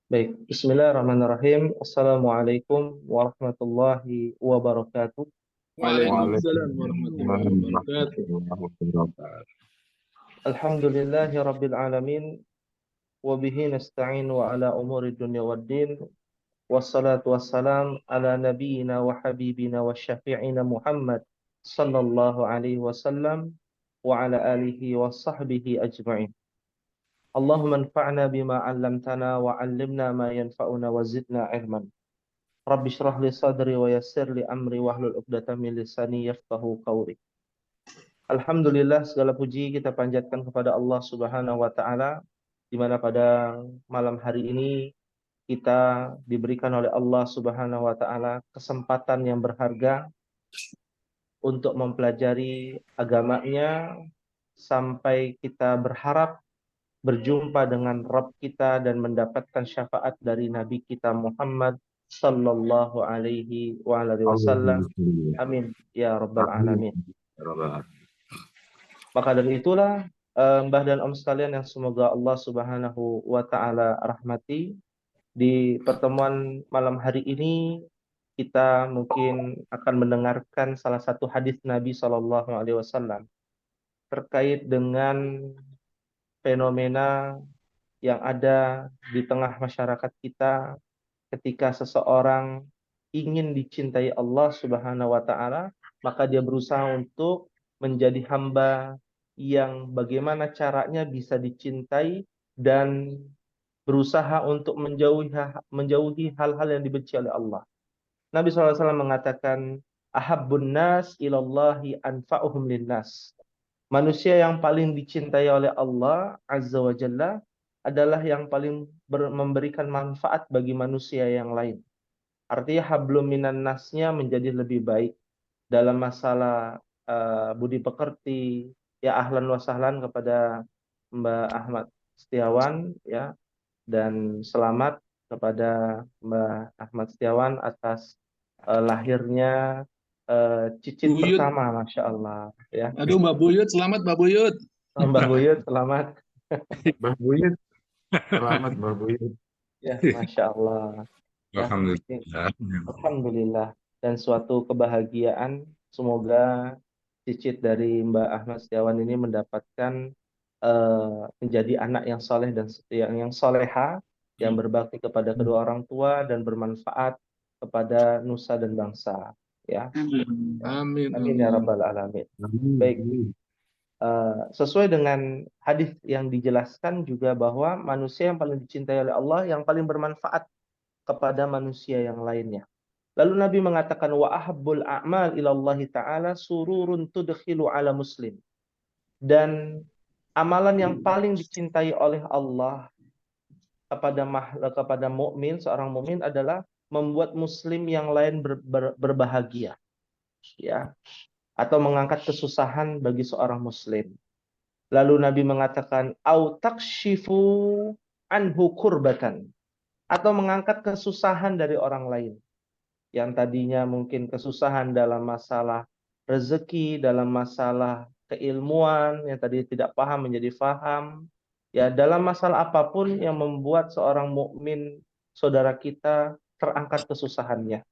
Baik, Bismillahirrahmanirrahim. Assalamualaikum warahmatullahi wabarakatuh. Waalaikumsalam warahmatullahi Waalaikumsalam wabarakatuh. warahmatullahi wabarakatuh. Alhamdulillahi rabbil alamin wa bihi nasta'in wa ala umuri dunya waddin. Wassalatu wassalam ala nabiyyina wa habibina wa syafi'ina Muhammad sallallahu alaihi wasallam wa ala alihi wa sahbihi ajma'in. Allahumma anfa'na bima 'allamtana wa 'allimna ma yanfa'una wa zidna ilman. Rabbi shrah li sadri wa yassir li amri wahlul 'uqdatam min lisani yafqahu qawli. Alhamdulillah, segala puji kita panjatkan kepada Allah Subhanahu wa taala, di mana pada malam hari ini kita diberikan oleh Allah Subhanahu wa taala kesempatan yang berharga untuk mempelajari agamanya sampai kita berharap berjumpa dengan Rabb kita dan mendapatkan syafaat dari Nabi kita Muhammad sallallahu alaihi wa alihi wasallam. Alhamdulillah. Amin ya rabbal Amin. alamin. Ya Rabbal alamin. Maka dari itulah Mbah dan Om sekalian yang semoga Allah Subhanahu wa taala rahmati, di pertemuan malam hari ini kita mungkin akan mendengarkan salah satu hadis Nabi Shallallahu alaihi wasallam terkait dengan fenomena yang ada di tengah masyarakat kita ketika seseorang ingin dicintai Allah Subhanahu wa taala, maka dia berusaha untuk menjadi hamba yang bagaimana caranya bisa dicintai dan berusaha untuk menjauhi hal-hal yang dibenci oleh Allah. Nabi SAW mengatakan, ahabbun nas ilallahi anfa'uhum linnas. Manusia yang paling dicintai oleh Allah Azza wa Jalla adalah yang paling memberikan manfaat bagi manusia yang lain. Artinya hablum minan nasnya menjadi lebih baik dalam masalah budi pekerti. Ya, ahlan wa sahlan kepada Mbak Ahmad Setiawan, ya, dan selamat kepada Mbak Ahmad Setiawan atas lahirnya cicit Buyut. pertama, Masya Allah, ya. Aduh, Mbak Buyut, selamat Mbak Buyut. Mbak Buyut, selamat. Mbah Buyut, selamat Mbah Buyut. Ya, Masya Allah. Ya, Alhamdulillah. Alhamdulillah. Dan suatu kebahagiaan, semoga cicit dari Mbak Ahmad Setiawan ini mendapatkan menjadi anak yang soleh dan yang soleha, yang berbakti kepada kedua orang tua dan bermanfaat kepada nusa dan bangsa. Ya, Amin. ya. Amin. Amin ya Amin. rabbal alamin. Baik, Amin. sesuai dengan hadis yang dijelaskan juga bahwa manusia yang paling dicintai oleh Allah, yang paling bermanfaat kepada manusia yang lainnya. Lalu Nabi mengatakan wa ahabbul a'mal ilallahi ta'ala sururun tudkhilu ala muslim. Dan amalan yang paling dicintai oleh Allah kepada mukmin, seorang mukmin adalah membuat muslim yang lain berbahagia, ya, atau mengangkat kesusahan bagi seorang muslim. Lalu Nabi mengatakan au takshifu anhu kurbatan, atau mengangkat kesusahan dari orang lain yang tadinya mungkin kesusahan dalam masalah rezeki, dalam masalah keilmuan, yang tadi tidak paham menjadi paham, ya, dalam masalah apapun yang membuat seorang mukmin saudara kita terangkat kesusahannya.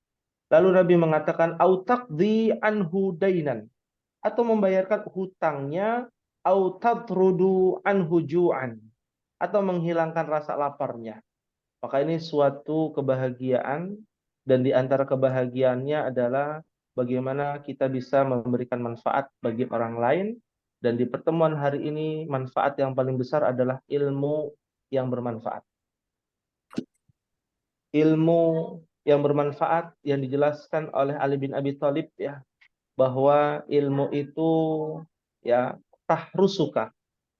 Lalu Nabi mengatakan au taqdi anhu dainan, atau membayarkan hutangnya, au tadrudu anhu ju'an, atau menghilangkan rasa laparnya. Maka ini suatu kebahagiaan, dan di antara kebahagiaannya adalah bagaimana kita bisa memberikan manfaat bagi orang lain. Dan di pertemuan hari ini, manfaat yang paling besar adalah ilmu yang bermanfaat. Ilmu yang bermanfaat yang dijelaskan oleh Ali bin Abi Thalib, ya, bahwa ilmu itu, ya, tahrusuka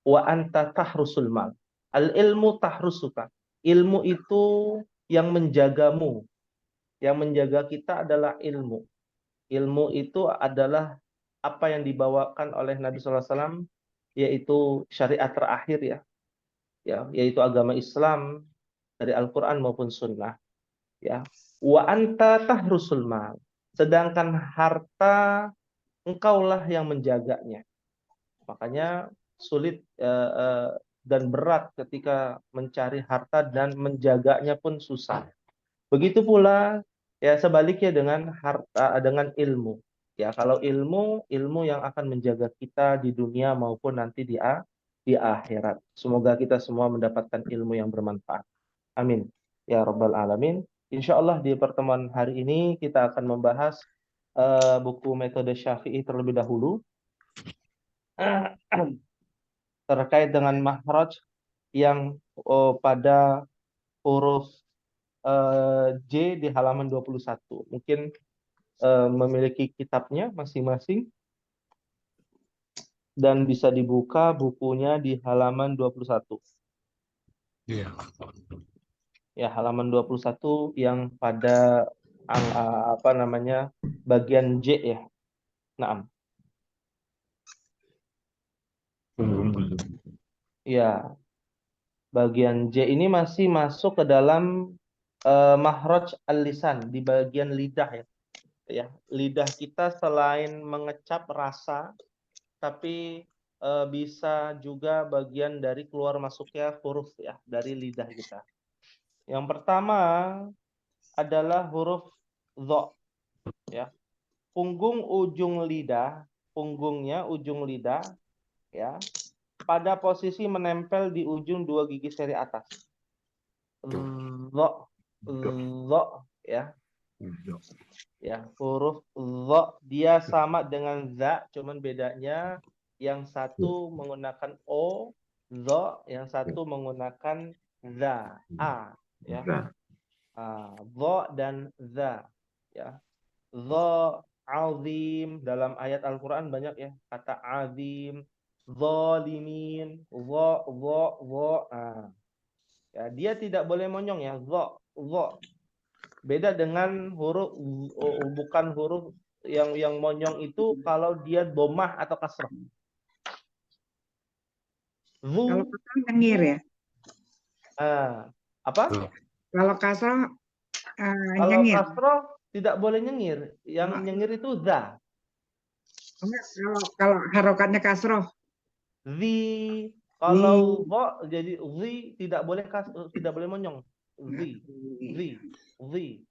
wa anta tahrusul mal. Al ilmu tahrusuka. Ilmu itu yang menjagamu. Yang menjaga kita adalah ilmu. Ilmu itu adalah apa yang dibawakan oleh Nabi SAW, yaitu syariat terakhir, ya, yaitu agama Islam dari Al-Quran maupun Sunnah. Ya, wa anta tahrusul mal. Sedangkan harta engkaulah yang menjaganya. Makanya sulit dan berat ketika mencari harta dan menjaganya pun susah. Begitu pula ya sebaliknya dengan harta, dengan ilmu. Ya, kalau ilmu yang akan menjaga kita di dunia maupun nanti di akhirat. Semoga kita semua mendapatkan ilmu yang bermanfaat. Amin. Ya Rabbal Alamin. Insya Allah di pertemuan hari ini kita akan membahas buku metode Syafi'i terlebih dahulu terkait dengan makhraj yang pada huruf J di halaman 21. Mungkin memiliki kitabnya masing-masing dan bisa dibuka bukunya di halaman 21. Iya. Ya, halaman 21 yang pada apa namanya? Bagian J ya. Naam. Ya, bagian J ini masih masuk ke dalam makhraj al-lisan di bagian lidah ya. Ya, lidah kita selain mengecap rasa tapi bisa juga bagian dari keluar masuknya huruf ya dari lidah kita. Yang pertama adalah huruf dha ya. Punggungnya ujung lidah ya pada posisi menempel di ujung dua gigi seri atas. Dha dha ya. Ya, huruf dha dia sama dengan za, cuman bedanya yang satu menggunakan o, dha, yang satu menggunakan za, a, ya. Dha dan za, ya. Dha azim dalam ayat Al-Qur'an banyak ya kata azim, zalimin, dha. Ya, dia tidak boleh monyong ya, dha. Beda dengan huruf bukan huruf yang monyong itu kalau dia domah atau kasrah. Kalau kasroh nyengir ya. Apa? Kalau kasroh Kalau nyengir. kasrah tidak boleh nyengir. Yang nyengir itu za. Enggak, kalau harokatnya kasroh. Zi. Kalau vo jadi zi tidak boleh monyong. Zi.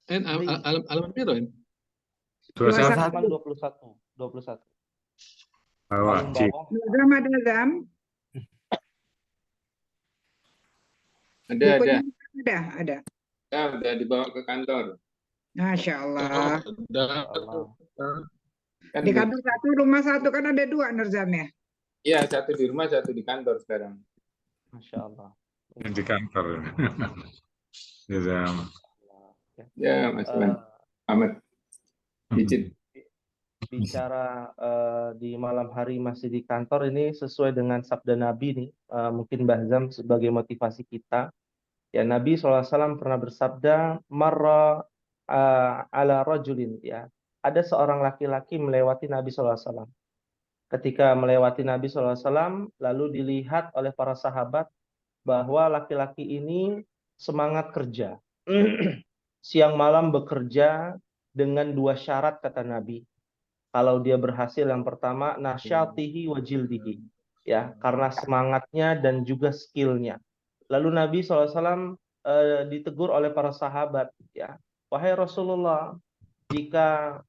Alamat piro? 21. Halaman 21. Bawah. Paling bawah. Nazam ada Nazam? Ada. Ada. Ya, udah dibawa ke kantor. Masya Allah. Allah. Kan Di kantor satu, rumah satu kan ada dua Nazam ya. Iya, satu di rumah, satu di kantor sekarang. Masya Allah. Yang di kantor. Ya, sama. Ya, Mas Ahmad. Izin. Bicara di malam hari masih di kantor ini sesuai dengan sabda Nabi nih, mungkin Mbah Zam sebagai motivasi kita. Ya, Nabi SAW pernah bersabda, marra ala rajulin, ya. Ada seorang laki-laki melewati Nabi SAW. Ketika melewati Nabi SAW, lalu dilihat oleh para sahabat bahwa laki-laki ini semangat kerja. Siang malam bekerja dengan dua syarat kata Nabi. Kalau dia berhasil yang pertama nasyatihi wa jildihi, ya, karena semangatnya dan juga skillnya. Lalu Nabi SAW ditegur oleh para sahabat, ya, wahai Rasulullah, jika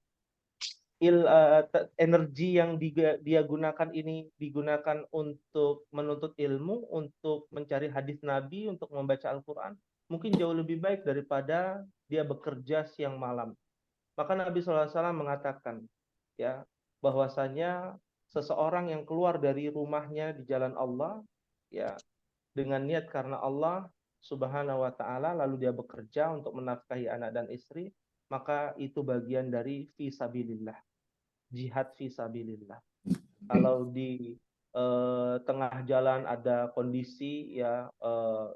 energi yang dia gunakan ini digunakan untuk menuntut ilmu, untuk mencari hadis Nabi, untuk membaca Al-Quran, mungkin jauh lebih baik daripada dia bekerja siang malam. Maka Nabi SAW mengatakan, ya, bahwasanya seseorang yang keluar dari rumahnya di jalan Allah, ya, dengan niat karena Allah Subhanahu wa taala, lalu dia bekerja untuk menafkahi anak dan istri, maka itu bagian dari fisabilillah, jihad fisabilillah. Kalau di tengah jalan ada kondisi ya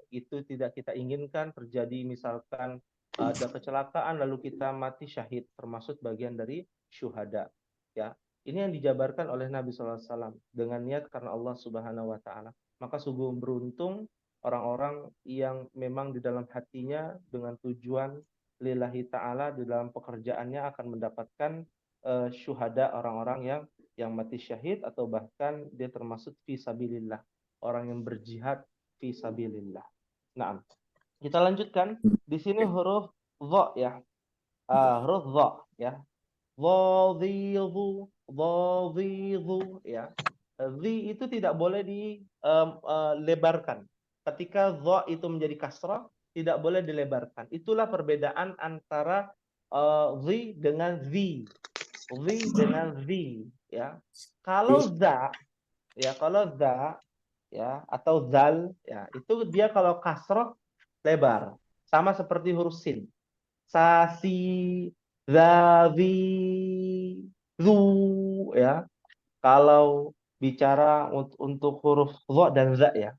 itu tidak kita inginkan terjadi, misalkan ada kecelakaan lalu kita mati syahid, termasuk bagian dari syuhada, ya. Ini yang dijabarkan oleh Nabi SAW dengan niat karena Allah Subhanahu wa taala. Maka sungguh beruntung orang-orang yang memang di dalam hatinya dengan tujuan lillahi taala, di dalam pekerjaannya akan mendapatkan syuhada, orang-orang yang mati syahid, atau bahkan dia termasuk fisabilillah, orang yang berjihad fi sabilillah. Nah, kita lanjutkan. Di sini huruf dha ya. Huruf dha ya. Dhadhidhu, dhadhidhu ya. Dhi itu tidak boleh dilebarkan. Ketika dha itu menjadi kasrah, tidak boleh dilebarkan. Itulah perbedaan antara dhi dengan zi. Dhi dengan zi ya. Kalau za ya, ya atau zal ya, itu dia kalau kasrah lebar. Sama seperti huruf sin. Sasi, zazi, zu ya. Kalau bicara untuk huruf dha dan za ya.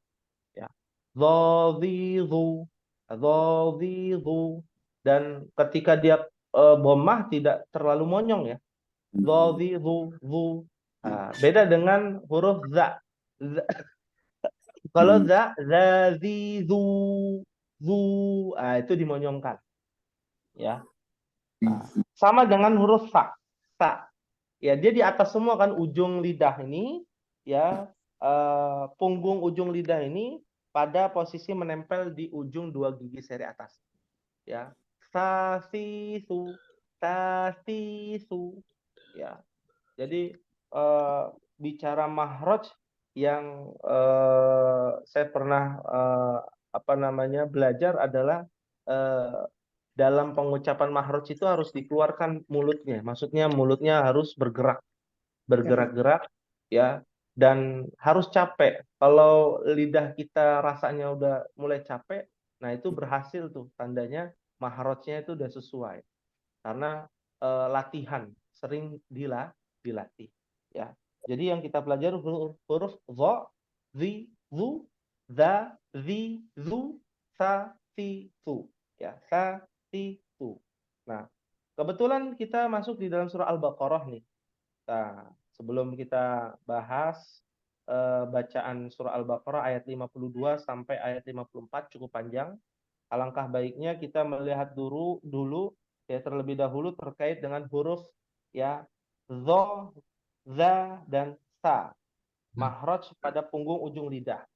Ya. Dhazizu, dhazizu. Dan ketika dia dhammah tidak terlalu monyong ya. Dhazizu, zu. Nah, beda dengan huruf za. Kalau za, zazizu, zu. Nah, itu dimonyongkan. Ya. Nah, sama dengan huruf sa. Sa. Ya, dia di atas semua kan ujung lidah ini ya, punggung ujung lidah ini pada posisi menempel di ujung dua gigi seri atas. Ya. Sasisu, sasisu. Ya. Jadi bicara mahraj yang saya pernah belajar adalah dalam pengucapan mahraj itu harus dikeluarkan mulutnya. Maksudnya mulutnya harus bergerak-gerak ya, dan harus capek. Kalau lidah kita rasanya udah mulai capek, nah itu berhasil tuh, tandanya mahrajnya itu udah sesuai. Karena latihan, sering dilatih ya. Jadi yang kita pelajari huruf dha, zi, zu, za, zi, zu, sa, si, su ya, sa, si, su. Nah, kebetulan kita masuk di dalam surah Al-Baqarah nih. Nah, sebelum kita bahas bacaan surah Al-Baqarah ayat 52 sampai ayat 54 cukup panjang. Alangkah baiknya kita melihat dulu ya, terlebih dahulu terkait dengan huruf ya, dha, za, dan sa. Mahraj pada punggung ujung lidah.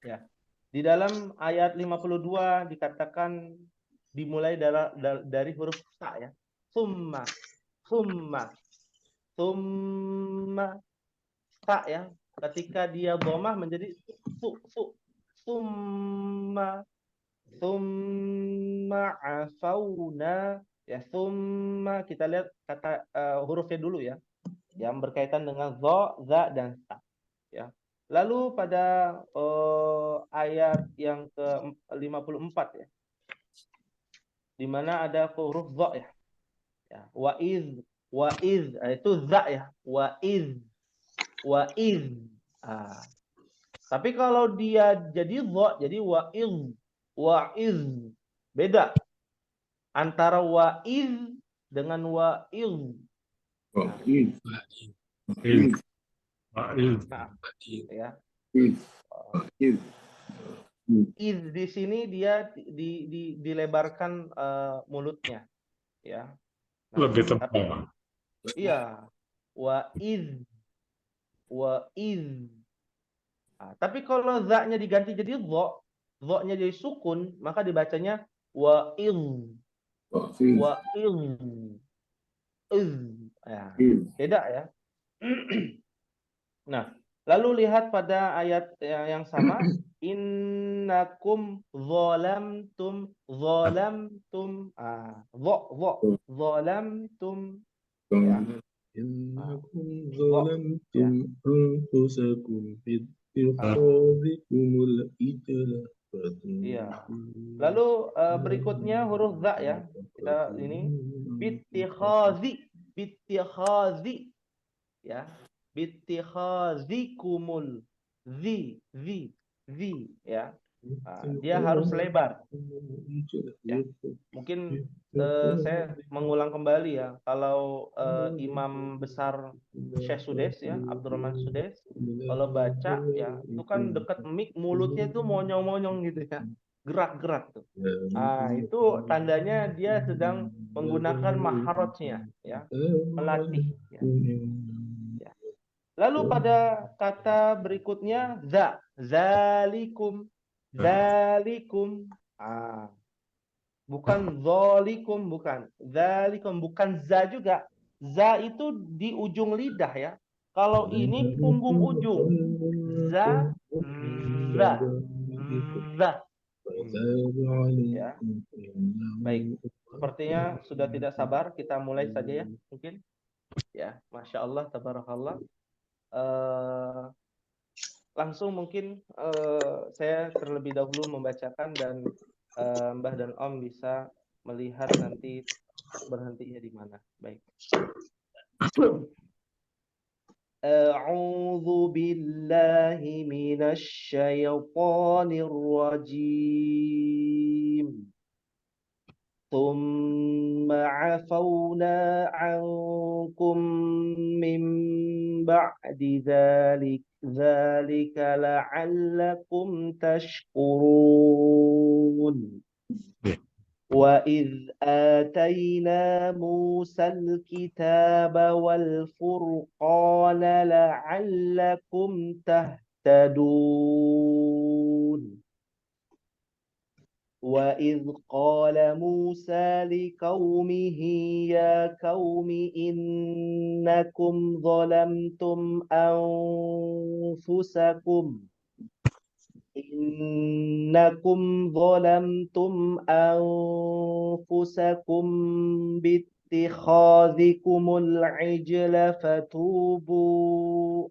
Ya. Di dalam ayat 52 dikatakan dimulai dari huruf sa ya. Summa, summa, summa, sa ya. Ketika dia dhammah menjadi summa, summa afauna ya. Summa, kita lihat kata hurufnya dulu ya, yang berkaitan dengan dha, za, dan sa ya. Lalu pada ayat yang ke-54 ya, di mana ada huruf dha ya. Ya, wa iz, itu za ya, wa iz. Tapi kalau dia jadi dha, jadi wa iz. Beda antara wa iz dengan wa iz. Nah, ya. Iz di sini dia dilebarkan mulutnya ya. Nah, Lebih tapi tebal. iya, wa iz. Nah, tapi kalau za-nya diganti jadi dha, dha-nya jadi sukun, maka dibacanya wa iz. Wa iz. Ya, beda ya. Nah, lalu lihat pada ayat yang sama, innakum zalamtum, zalamtum ya. Innakum zalamtum anfusakum bittikhadhikumul ijla. Iya. Lalu berikutnya huruf za ya. Kita ini bittikhadhi ya. Bittikhadhikumul zi ya. Dia harus lebar. Ya. Mungkin saya mengulang kembali ya. Kalau Imam besar Syekh Sudes ya, Abdurrahman Sudes, kalau baca ya, itu kan dekat mic, mulutnya itu monyong-monyong gitu ya. Gerak-gerak tuh. Itu tandanya dia sedang menggunakan maharotnya ya, melatih ya. Lalu pada kata berikutnya za, zalikum, Dzalikum. Bukan zolikum, bukan. Dzalikum, bukan za juga. Za itu di ujung lidah ya. Kalau ini punggung ujung. Za, za, za. Ya. Baik. Sepertinya sudah tidak sabar. Kita mulai saja ya, mungkin. Ya, Masya Allah, tabarakallah. Langsung mungkin saya terlebih dahulu membacakan dan Mbah dan Om bisa melihat nanti berhentinya di mana. Baik. A'udzu billahi minasy syaithanir rajim. ثم عفونا عنكم من بعد ذلك لعلكم تشكرون وإذ آتينا موسى الكتاب والفرقان لعلكم تهتدون وإذ قال موسى لقومه يا قوم إنكم ظلمتم أنفسكم باتخاذكم العجل فتوبوا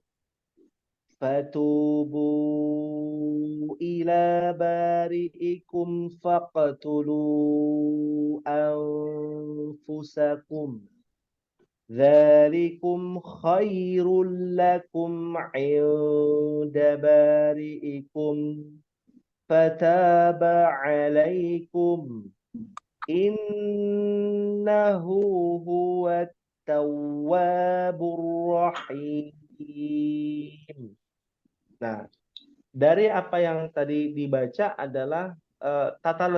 إلى بارئكم فاقتلوا أنفسكم ذلكم خير لكم عند بارئكم فتاب عليكم إنه هو التواب الرحيم. Nah, dari apa yang tadi dibaca adalah tata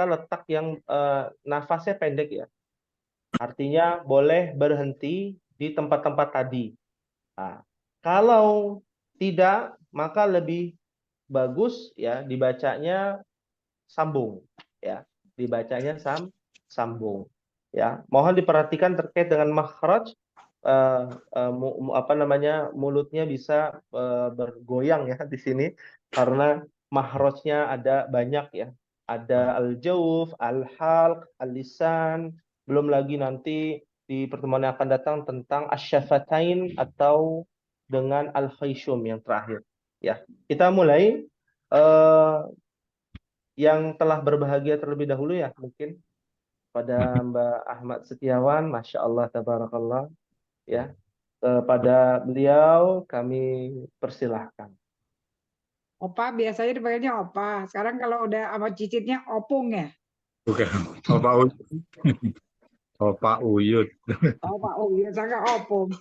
letak yang nafasnya pendek ya. Artinya boleh berhenti di tempat-tempat tadi. Nah, kalau tidak, maka lebih bagus ya dibacanya sambung ya. Dibacanya sambung ya. Mohon diperhatikan terkait dengan makhraj. Mulutnya bisa bergoyang ya di sini karena mahrajnya ada banyak ya. Ada al-jawf, al-halq, al-lisan, belum lagi nanti di pertemuan yang akan datang tentang asy-syafatain atau dengan al-khayshum yang terakhir. Ya, kita mulai yang telah berbahagia terlebih dahulu ya mungkin pada Mbak Ahmad Setiawan, Masya Allah, tabarakallah ya. Kepada beliau kami persilahkan. Opa biasanya dipanggilnya Opa. Sekarang kalau udah sama cicitnya Opung ya. Bukan. Opa Uyut. Opa Uyut. Opa, oh biasanya Opung.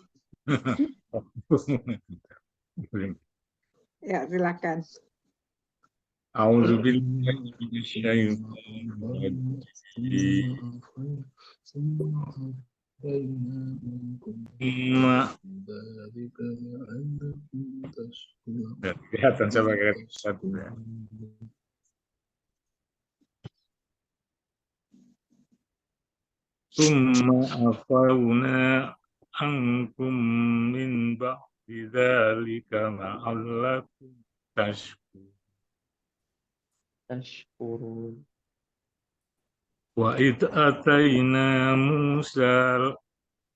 Ya, silakan. A'udzubillahi minasyaitonir kelihatan saya pakai satu ya. Summa afauna ankum min ba'di dzalika la'allakum Tashkurun. Wa id ataina Musa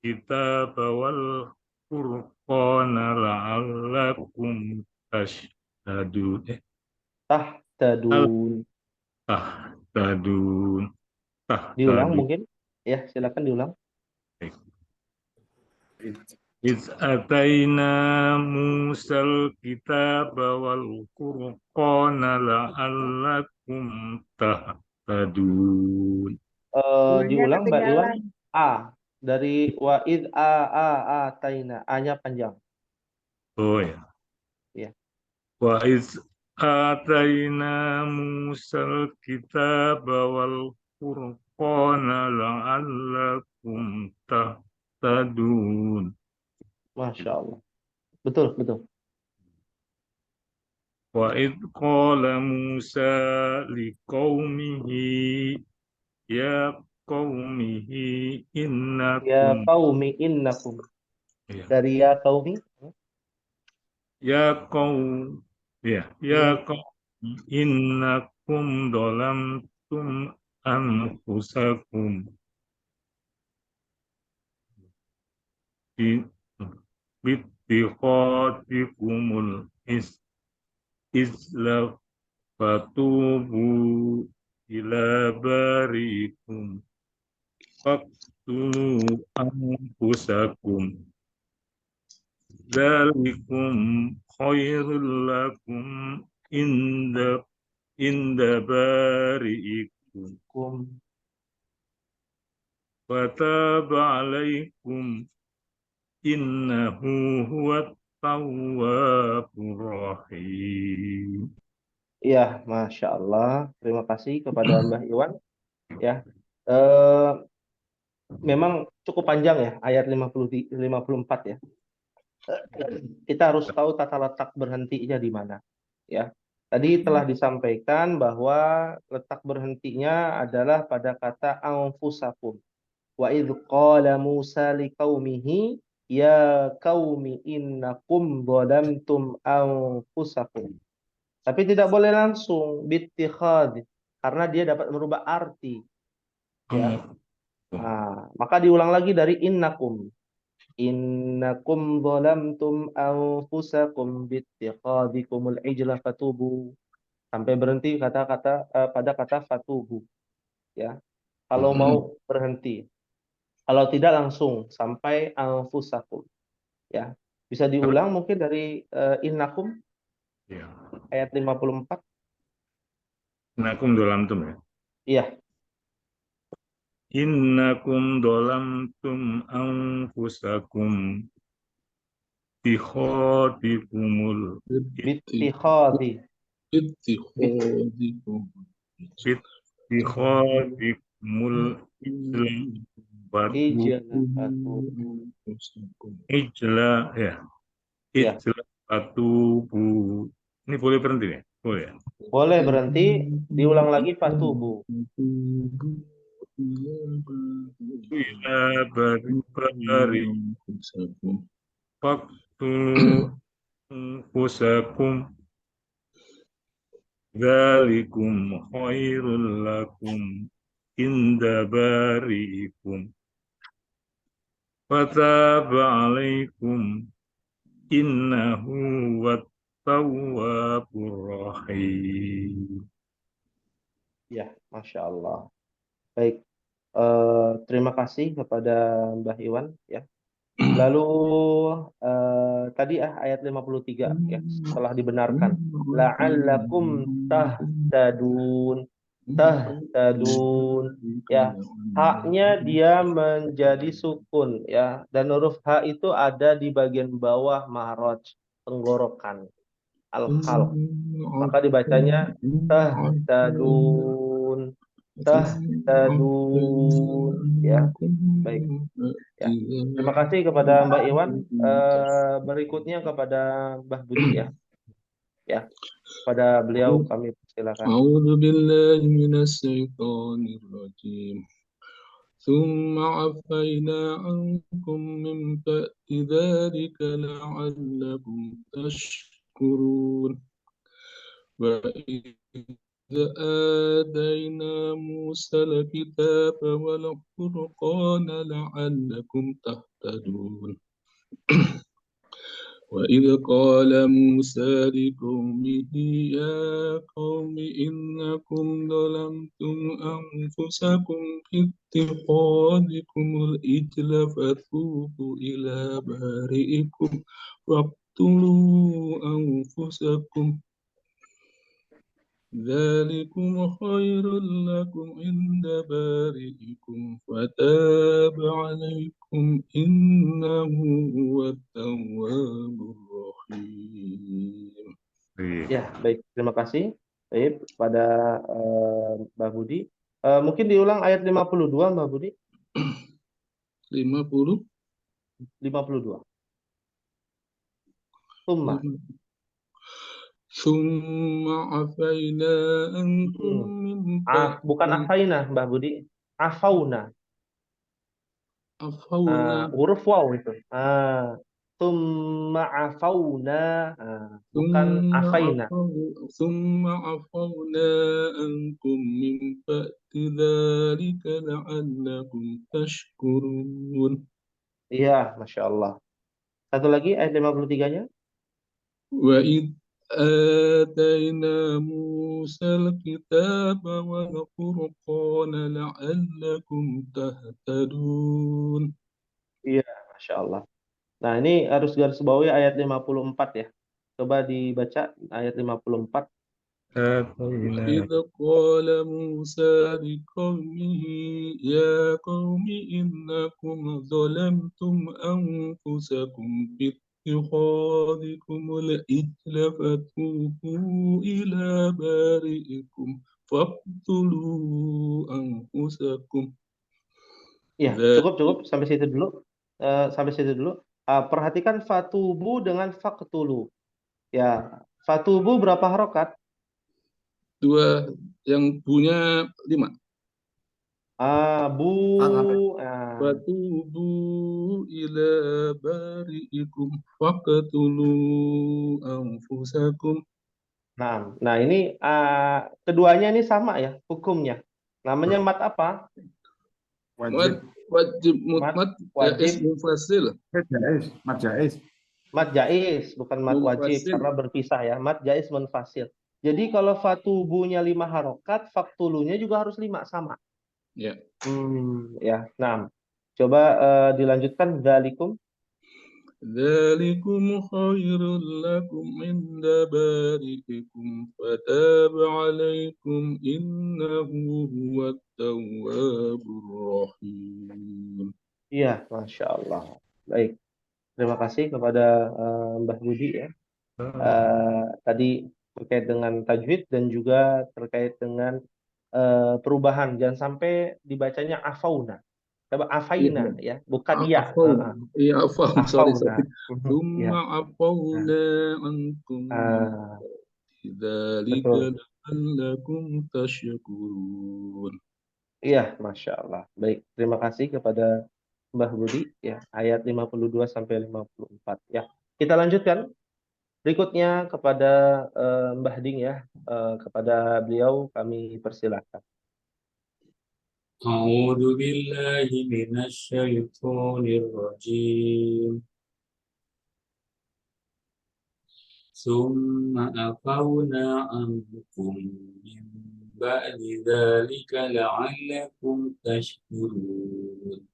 kitaba wal furqana la'allakum tahtadun. Tahtadun. Tahtadun. Diulang mungkin? Ya, silakan diulang. Id ataina Musa kitaba wal furqana la'allakum tahtadun. Diulang Mbak Iwan. A dari wa id a taina. A-nya panjang. Oh ya. Ya. Wa iz ataina Musal kitaba wal furqana la'allakum tahtadun. Masya Allah. Betul, betul. وإذ قال موسى لقومه يا قومه Ya إنكم qaumi innakum. ya Dari ya qaumi. ya قوم ya ya Ya. قوم إنكم ظلمتم أنفسكم باتخاذكم الإذل فتوبوا إلى بارئكم فاقتلوا أنفسكم ذلكم خير لكم عند بارئكم Kum. فتاب عليكم إنه هو التواب الرحيم. Ya, Masya Allah. Terima kasih kepada Mbah Iwan. Ya, eh, memang cukup panjang ya, ayat 54 ya. Kita harus tahu tata letak berhentinya di mana. Ya, tadi telah disampaikan bahwa letak berhentinya adalah pada kata anfusakum. Wa idh qala Musa liqaumihi ya qaumi innakum zalamtum anfusakum. Tapi tidak boleh langsung bittikhad karena dia dapat merubah arti ya. Nah, maka diulang lagi dari innakum. Innakum zalamtum anfusakum bittikhadikumul ijla fatubu. Sampai berhenti pada kata fatubu ya. Kalau mau berhenti. Kalau tidak langsung sampai anfusakum ya. Bisa diulang mungkin dari innakum Ya. ayat 54. Innakum dolamtum ya. Iya, Innakum dolamtum anfusakum bikhatikumul bittikhadi اتخاذكم bikhatikumul islam batu ijla fatubu. أنفسكم ijla ya Ya, ijla batubu. Ini boleh berhenti ya? Boleh ya? boleh berhenti, diulang lagi fatubu. Ila bari أنفسكم faktulu anfusakum dzalikum khairul lakum inda bari'ikum fataba alaikum innahu wat-tawwabur rahim. Ya, Masya Allah. Baik, terima kasih kepada Mbah Iwan ya. Lalu tadi ayat 53 ya, setelah dibenarkan. La'allakum tahtadun. Tahtadun ya. Haknya dia menjadi sukun ya, dan huruf ha itu ada di bagian bawah mahraj tenggorokan al-khalq. Maka dibacanya tahtadun. Tahtadun ya. Baik. Ya. Terima kasih kepada Mbak Iwan. Berikutnya kepada Mbah Budi ya. Ya. Pada beliau kami persilakan. أعوذ بالله من الشيطان الرجيم ثم عفينا عنكم من بعد ذلك لعلكم تشكرون وإذ آتينا موسى الكتاب والفرقان لعلكم تهتدون وإذ قال موسى لقومه يا قوم إنكم ظلمتم أنفسكم باتخاذكم العجل فتوبوا إلى بارئكم واقتلوا أنفسكم ذلكم خير لكم عند بارئكم فتاب عليكم إنه هو التواب الرحيم. Ya, baik. Terima kasih. Baik, pada Mbak Budi. Mungkin diulang ayat 52, Mbak Budi. 50 52. Summa. ثم عفينا عنكم من بعد Bukan afaina, Mbah Budi. Afauna. عفونا Huruf waw itu. Tsumma afauna. Bukan afaina. ثم عفونا عنكم من بعد ذلك لعلكم تشكرون. Iya, Masya Allah. Satu lagi ayat 53-nya. وإذ آتينا موسى الكتاب والفرقان لعلكم تهتدون. Iya, Masya Allah. Nah, ini harus garis bawahi ayat 54 ya. Coba dibaca ayat 54. وإذ قال موسى لقومه يا قوم إنكم ظلمتم أنفسكم باتخاذكم العجل فتوبوا إلى بارئكم فاقتلوا أنفسكم. Ya, cukup sampai situ dulu. Perhatikan fatubu dengan faktulu. Ya, fatubu berapa harokat? Dua, yang punya 5. Bu. Fatubu ila bari'ikum faqtulu anfusakum. Nah ini keduanya ini sama ya hukumnya. Namanya mat apa? Wajib mutmat jaiz wajib munfasil. Mat jaiz. Mat jaiz, bukan mat wajib Munfasil. karena berpisah ya. Mat jaiz munfasil. Jadi kalau fatubunya 5 harokat, faktulunya juga harus 5 sama. Ya. Ya. Nah, coba dilanjutkan dzalikum. Dzalikum khairul lakum inda bari'ikum fataba 'alaikum innahu huwat tawwabur rahim. Iya, Masya Allah. Baik. Terima kasih kepada Mbah Budi ya. Tadi terkait dengan tajwid dan juga terkait dengan perubahan. Jangan sampai dibacanya afauna. Coba afaina ya, bukan iya. Iya, afau. Sorry. Afauna. Ya. Tsumma afawna ankum Betul. dzalika la'allakum tashkurun. Iya, Masya Allah. Baik, terima kasih kepada Mbah Budi ya, ayat 52 sampai 54 ya. Kita lanjutkan berikutnya kepada Mbah Ding ya. Kepada beliau kami persilahkan. A'udzu billahi minasy syaithanir rajim. Summa afawna ankum min ba'di dzalika la'allakum tashkurun.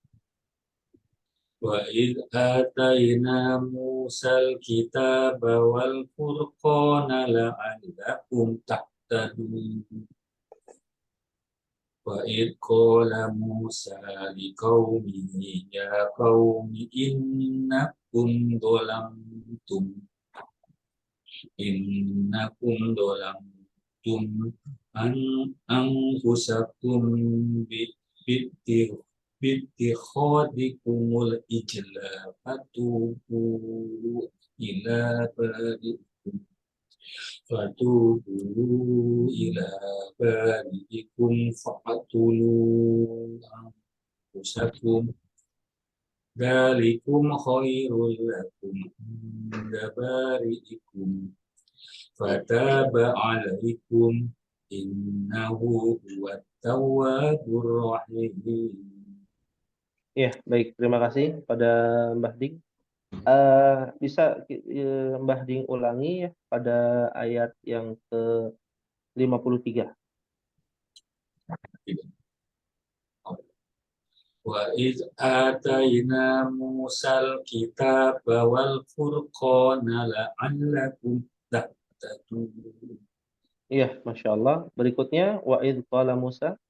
Wa idh atayna Musal kitaba wal furqana la'allakum tahtadun. Wa idh qala Musa liqaumihi ya qaumi innakum anfusakum bittikhadikumul ijla fatubu ila bari'ikum faqtulu anfusakum dzalikum khairul lakum inda bari'ikum fataba 'alaikum innahu huwat tawwabur rahim. Ya, baik. Terima kasih pada Mbah Ding. Bisa Mbah Ding ulangi ya pada ayat yang ke-53. Wa iz atayna Musal kitaba wal furqana la'allakum tahtadun. Iya, Masya Allah. Berikutnya, wa idh qala Musa.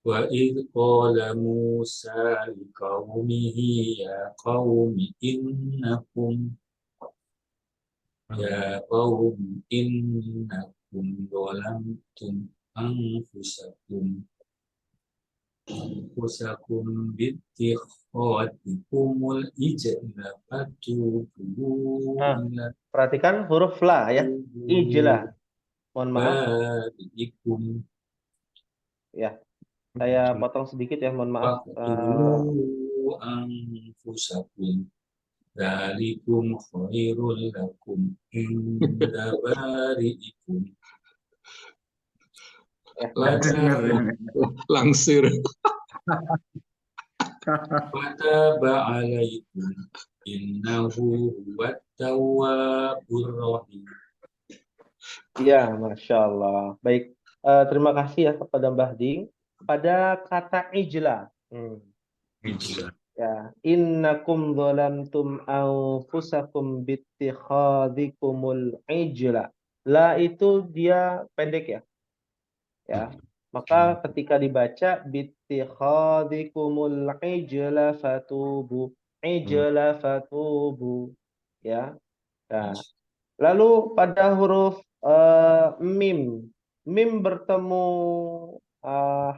Wa idh qala Musa liqaumihi ya qaumi innakum zalamtum anfusakum أنفسكم باتخاذكم الإجل فتوبوا Nah, إلى perhatikan huruf la ya. Ijla. Mohon maaf بارئكم ya. Saya potong sedikit ya, mohon maaf. فاقتلوا أنفسكم ذلكم خير لكم عند بارئكم Dengar ini. Langsir. فتاب عليكم إنه هو التواب الرحيم. Ya, Masya Allah. Baik, terima kasih ya kepada Mbah Ding. Pada kata ijla, ya, innakum zalamtum anfusakum bittikhadikumul ijla. La itu dia pendek ya. Ya. Maka ketika dibaca bittikhadikumul ijla fatubu. Ijla fatubu. Ya. Nah, lalu pada huruf mim. Mim bertemu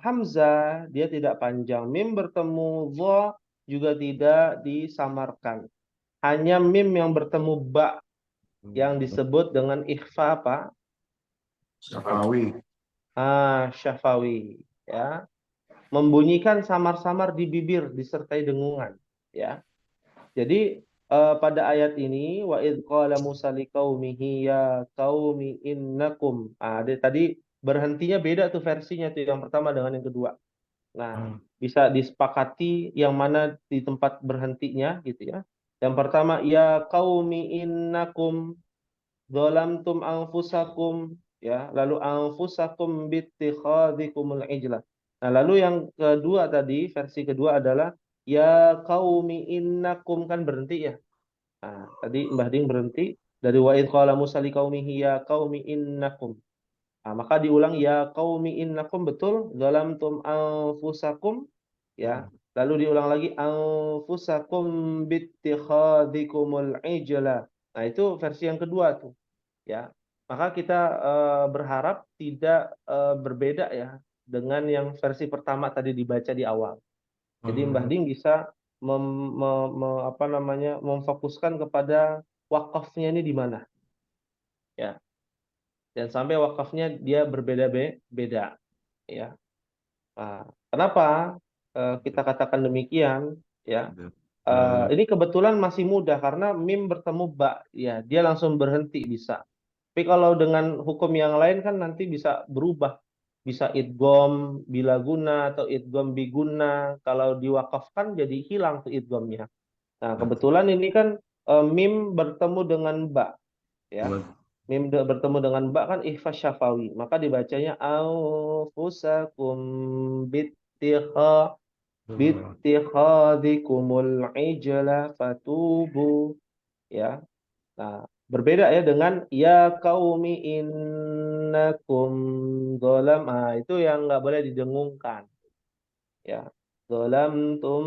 hamzah, dia tidak panjang. Mim bertemu dha juga tidak disamarkan. Hanya mim yang bertemu ba yang disebut dengan ikhfa apa? Syafawi. Syafawi, ya. Membunyikan samar-samar di bibir disertai dengungan, ya. Jadi pada ayat ini wa idz qala Musa liqaumihi ya qaumi innakum. Tadi berhentinya beda tuh versinya tuh yang pertama dengan yang kedua. Nah, bisa disepakati yang mana di tempat berhentinya gitu ya. Yang pertama ya qaumi innakum zalamtum anfusakum ya, lalu anfusakum bittikhadikumul ijlah. Nah, lalu yang kedua tadi versi kedua adalah ya qaumi innakum, kan berhenti ya. Nah, tadi Mbah Ding berhenti dari wa idz qala Musa liqaumihi ya qaumi innakum. Nah, maka diulang ya qaumi innakum, betul zalamtum anfusakum ya. Lalu diulang lagi anfusakum bittikhadikumul ijla. Nah, itu versi yang kedua tuh ya. Maka kita berharap tidak berbeda ya dengan yang versi pertama tadi dibaca di awal. Jadi Mbah Ding bisa memfokuskan kepada wakafnya ini di mana, ya. Dan sampai wakafnya dia berbeda-beda, ya. Nah, kenapa kita katakan demikian, ya? Ini kebetulan masih mudah karena mim bertemu ba, ya, dia langsung berhenti bisa. Tapi kalau dengan hukum yang lain kan nanti bisa berubah. Bisa idgham bila guna atau idgham biguna. Kalau diwakafkan jadi hilang tuh idghamnya. Nah, kebetulan ini kan mim bertemu dengan ba, ya. Mim bertemu dengan ba kan ikhfa syafawi. Maka dibacanya anfusakum bittikhadikumul ijla fatubu, ya. Nah, berbeda ya dengan ya qaumi innakum dzalam. Itu yang nggak boleh didengungkan. Ya. Dzalamtum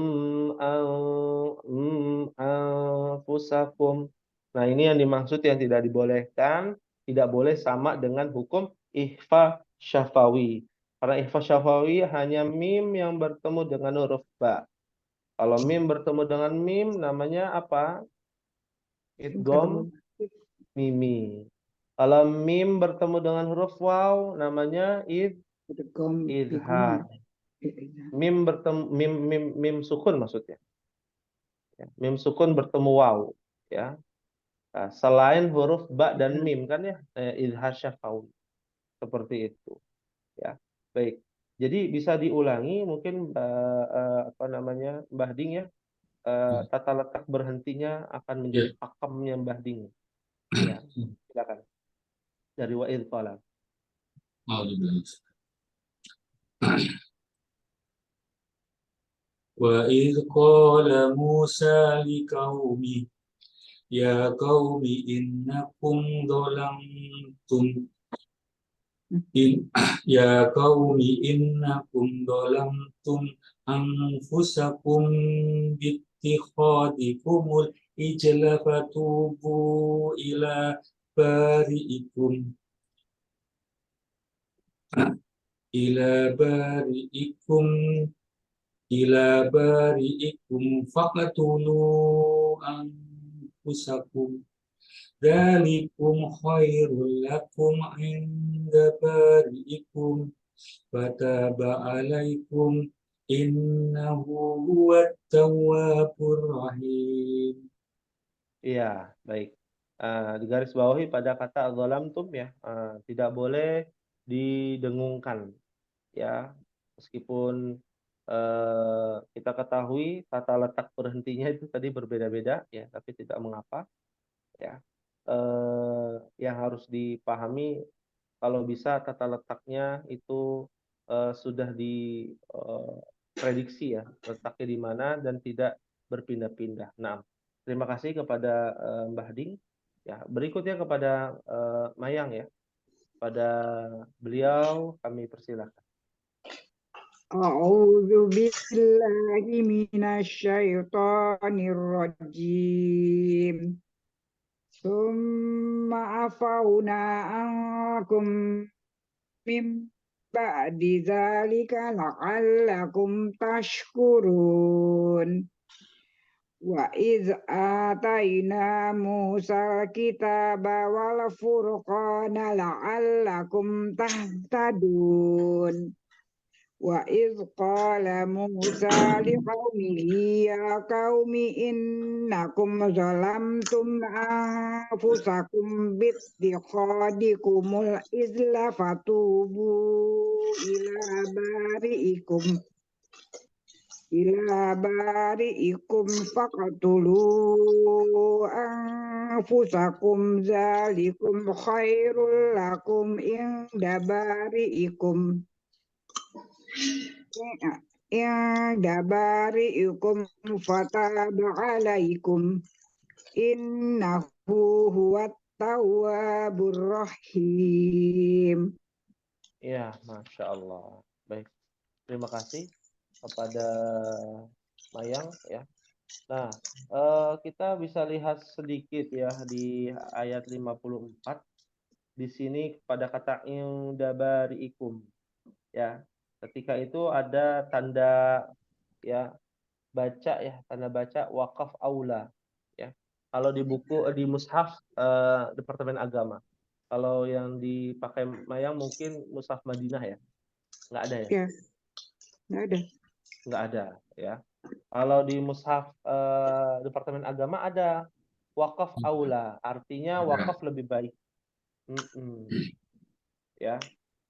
anfusakum. Nah, ini yang dimaksud yang tidak dibolehkan, tidak boleh sama dengan hukum ikhfa syafawi. Karena ikhfa syafawi hanya mim yang bertemu dengan huruf ba. Kalau mim bertemu dengan mim namanya apa? Idgham mimi. Kalau mim bertemu dengan huruf waw namanya idhar. Mim bertemu mim sukun maksudnya. Ya, mim sukun bertemu waw, ya. Nah, selain huruf ba dan mim kan ya, idhar syafawi. Seperti itu, ya. Baik. Jadi bisa diulangi mungkin Mbah Ding ya. Tata letak berhentinya akan menjadi pakamnya Mbah Ding. Ya, silakan. Dari wa idz qala. Wa idz qala Musa liqaumi ya qaumi innakum dhalamtum ya qaumi innakum dhalamtum anfusakum bittikhadikumul ijla fatubu ila bari'ikum ila bari'ikum faqtulu anfusakum dzalikum khairul lakum 'inda bari'ikum fataba 'alaikum innahu huwat tawwabur rahim. Iya, baik. Digaris bawahi pada kata zalamtum ya, tidak boleh didengungkan ya, meskipun kita ketahui tata letak berhentinya itu tadi berbeda-beda ya, tapi tidak mengapa ya. Yang harus dipahami kalau bisa tata letaknya itu sudah diprediksi ya, letaknya di mana dan tidak berpindah-pindah. Nah, terima kasih kepada Mbah Ding. Ya, berikutnya kepada Mayang ya. Pada beliau kami persilakan. A'udzu billahi minasyaitonir rajim. Summa afauna ankum mim ba'di dzalika la'allakum tashkurun. Wa iz ataina Musa kitaba wal furqana la'allakum tahtadun. Wa iz qala Musa liqaumihi ya qaumi innakum zalamtum anfusakum bittikhadikumul izla fatubu ila bari'ikum faqtulu anfusakum zalikum khairul lakum inda bari'ikum fataba alaikum innahu huwat tawwabur rahim. Ya, Masya Allah. Baik, terima kasih kepada Mayang ya. Nah, kita bisa lihat sedikit ya di ayat 54. Di sini pada kata indabariikum ya. Ketika itu ada tanda ya baca ya, tanda baca wakaf aula ya. Kalau di buku di mushaf Departemen Agama. Kalau yang dipakai Mayang mungkin mushaf Madinah ya. Nggak ada ya? Ya, nggak ada. Nggak ada ya. Kalau di mushaf Departemen Agama ada wakaf aula, artinya wakaf lebih baik. Ya.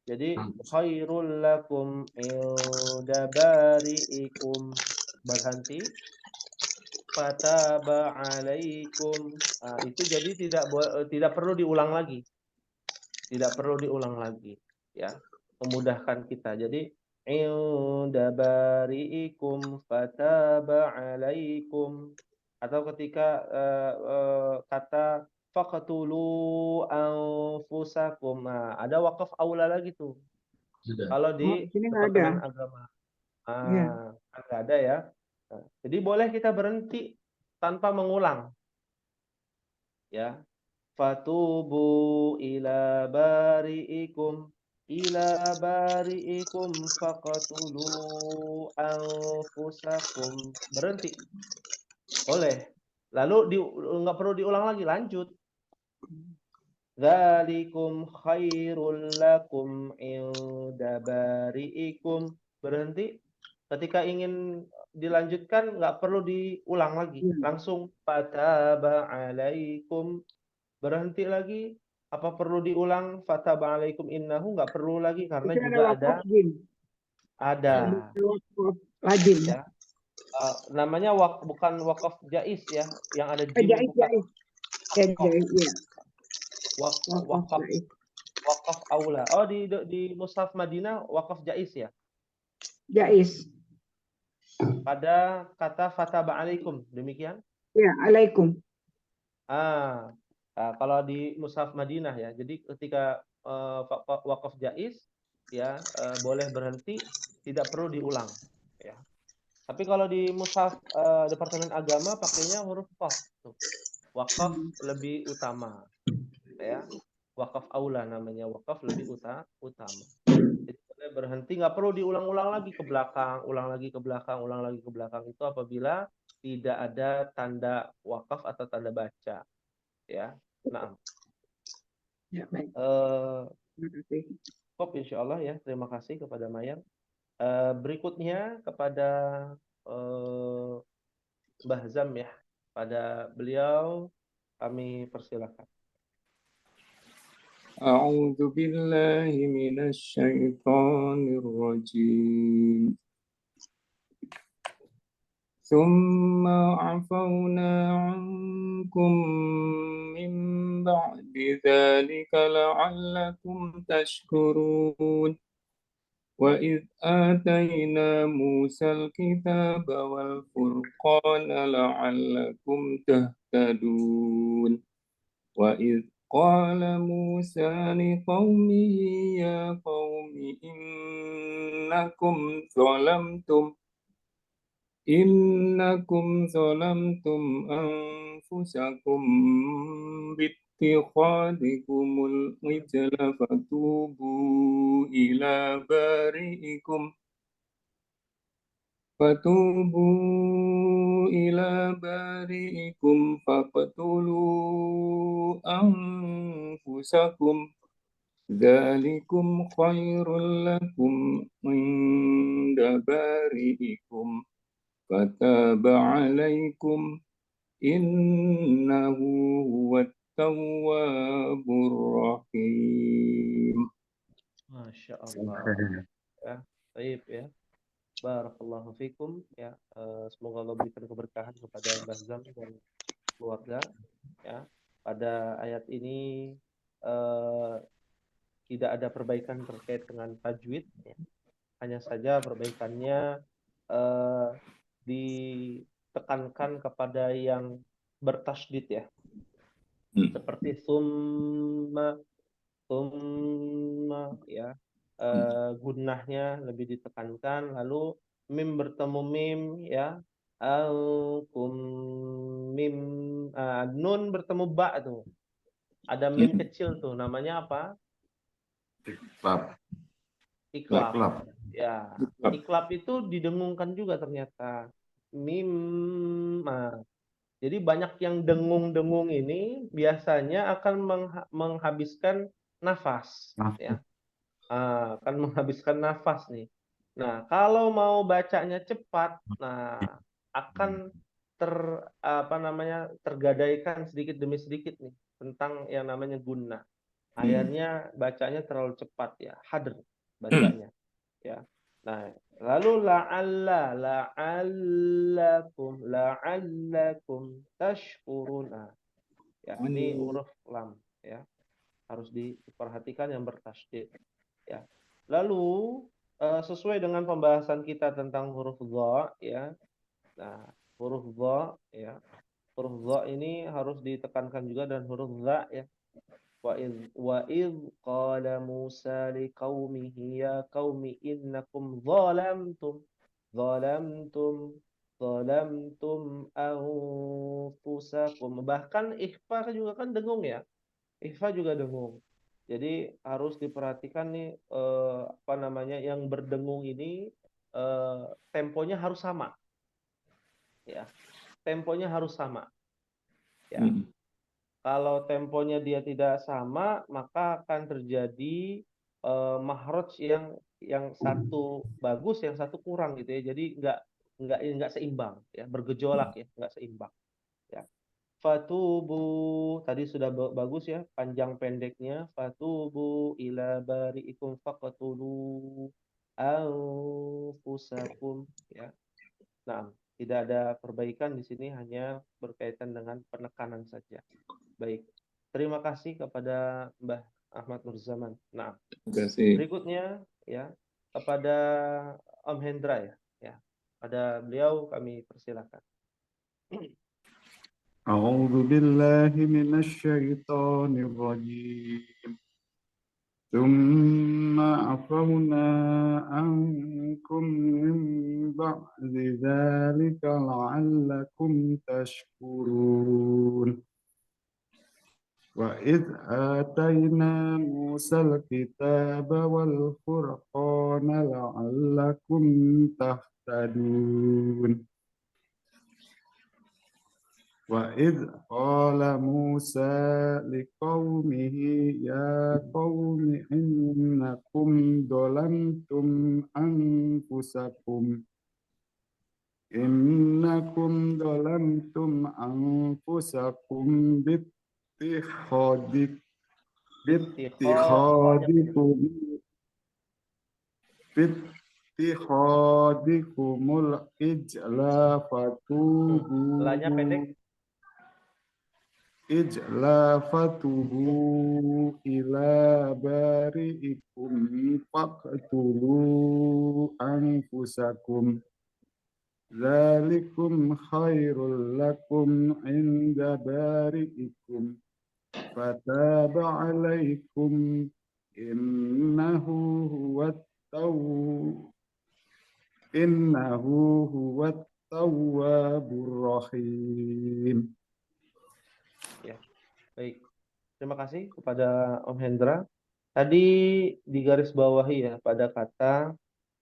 Jadi khairul lakum inda bari'ikum, berhenti, fataba alaikum. Itu jadi tidak perlu diulang lagi. Tidak perlu diulang lagi ya. Memudahkan kita. Jadi inda bari'ikum fataba alaikum, atau ketika kata faqtulu anfusakum, ada wakaf aula lagi tuh. Kalau di Departemen Agama kan nggak ada ya. Jadi boleh kita berhenti tanpa mengulang ya. Fatubu ila bari'ikum faqatulu anfusakum, berhenti boleh, lalu nggak perlu diulang lagi, lanjut. Dzalikum khairul lakum inda bari'ikum, berhenti. Ketika ingin dilanjutkan nggak perlu diulang lagi, langsung fataba alaikum, berhenti lagi. Apa perlu diulang fataba alaikum innahu? Nggak perlu lagi karena itu juga ada lazim ya. Namanya bukan wakaf jaiz ya, yang ada jim jaiz, bukan. Jaiz ya. Wakaf aula. Oh, di mushaf Madinah wakaf jaiz ya? Jaiz. Pada kata fataba alaikum, demikian? Ya, alaikum. Kalau di mushaf Madinah ya. Jadi ketika wakaf jaiz ya, boleh berhenti, tidak perlu diulang ya. Tapi kalau di mushaf Departemen Agama pakainya huruf qaf. Wakaf lebih utama ya. Wakaf aula namanya, wakaf lebih utama. Jadi boleh Boleh berhenti, nggak perlu diulang-ulang lagi ke belakang, ulang lagi ke belakang, ulang lagi ke belakang. Itu apabila tidak ada tanda wakaf atau tanda baca. Ya, nah, Ya, baik. Terima kasih. Kop insya Allah ya. Terima kasih kepada Mayang. Berikutnya kepada Mbah Zam ya. Pada beliau kami persilakan. أعوذ بالله من الشيطان الرجيم ثم عفونا عنكم من بعد ذلك لعلكم تشكرون وإذ آتينا موسى الكتاب والفرقان لعلكم تهتدون وإذ قال موسى لقومه يا قوم إنكم ظلمتم أنفسكم باتخاذكم العجل فتوبوا إلى بارئكم فاقتلوا أنفسكم ذلكم خير لكم عند بارئكم فتاب عليكم إنه هو التواب الرحيم. Masya Allah. Ya, baik ya. Barakallahu fikum ya. Semoga Allah berikan keberkahan kepada Mbah Zam dan keluarga ya. Pada ayat ini tidak ada perbaikan terkait dengan tajwid ya. Hanya saja perbaikannya ditekankan kepada yang bertasydid ya. Seperti summa ya. Gunnahnya lebih ditekankan, lalu mim bertemu mim ya. Alkum mim nun bertemu ba tuh. Ada mim kecil tuh, namanya apa? Iklab. Ya, iklab itu didengungkan juga ternyata. Mim. Jadi banyak yang dengung-dengung ini biasanya akan menghabiskan nafas, ya. Akan menghabiskan nafas nih. Nah, kalau mau bacanya cepat, nah akan tergadaikan sedikit demi sedikit nih tentang yang namanya gunnah. Akhirnya bacanya terlalu cepat ya, hadr bacanya ya. Nah, lalu la'allakum tashkuruna. Ya, ini huruf lam ya. Harus diperhatikan yang bertasydid ya. Lalu sesuai dengan pembahasan kita tentang huruf dha ya. Nah, huruf dha ya. Huruf dha ini harus ditekankan juga dan huruf dha ya. Wa idh qala Musa liqaumihi ya qaumi innakum zalamtum anfusakum. Bahkan ikhfa juga kan dengung ya. Ikhfa juga dengung. Jadi harus diperhatikan nih yang berdengung ini temponya harus sama. Ya. Temponya harus sama. Ya. Kalau temponya dia tidak sama, maka akan terjadi mahraj yang satu bagus, yang satu kurang gitu ya. Jadi nggak seimbang ya, bergejolak ya, nggak seimbang. Ya. Fatubu tadi sudah bagus ya, panjang pendeknya. Fatubu ila bari'ikum faqtulu anfusakum ya. Nah, tidak ada perbaikan di sini, hanya berkaitan dengan penekanan saja. Baik, terima kasih kepada Mbah Ahmad Nurzaman. Nah, berikutnya ya kepada Om Hendra ya. Pada beliau kami persilakan. A'udzu billahi minasy syaithanir rajim. ثم عفونا عنكم من بعد ذلك لعلكم تشكرون وإذ آتينا موسى الكتاب والفرقان لعلكم تهتدون وإذ قال موسى لقومه يا قوم إنكم ظلمتم أنفسكم باتخاذكم العجل Lanya pendek. فتوبوا إلى بارئكم فاقتلوا أنفسكم ذلكم خير لكم عند بارئكم فتاب عليكم إنه هو التواب الرحيم. Ya, baik. Terima kasih kepada Om Hendra. Tadi digarisbawahi ya pada kata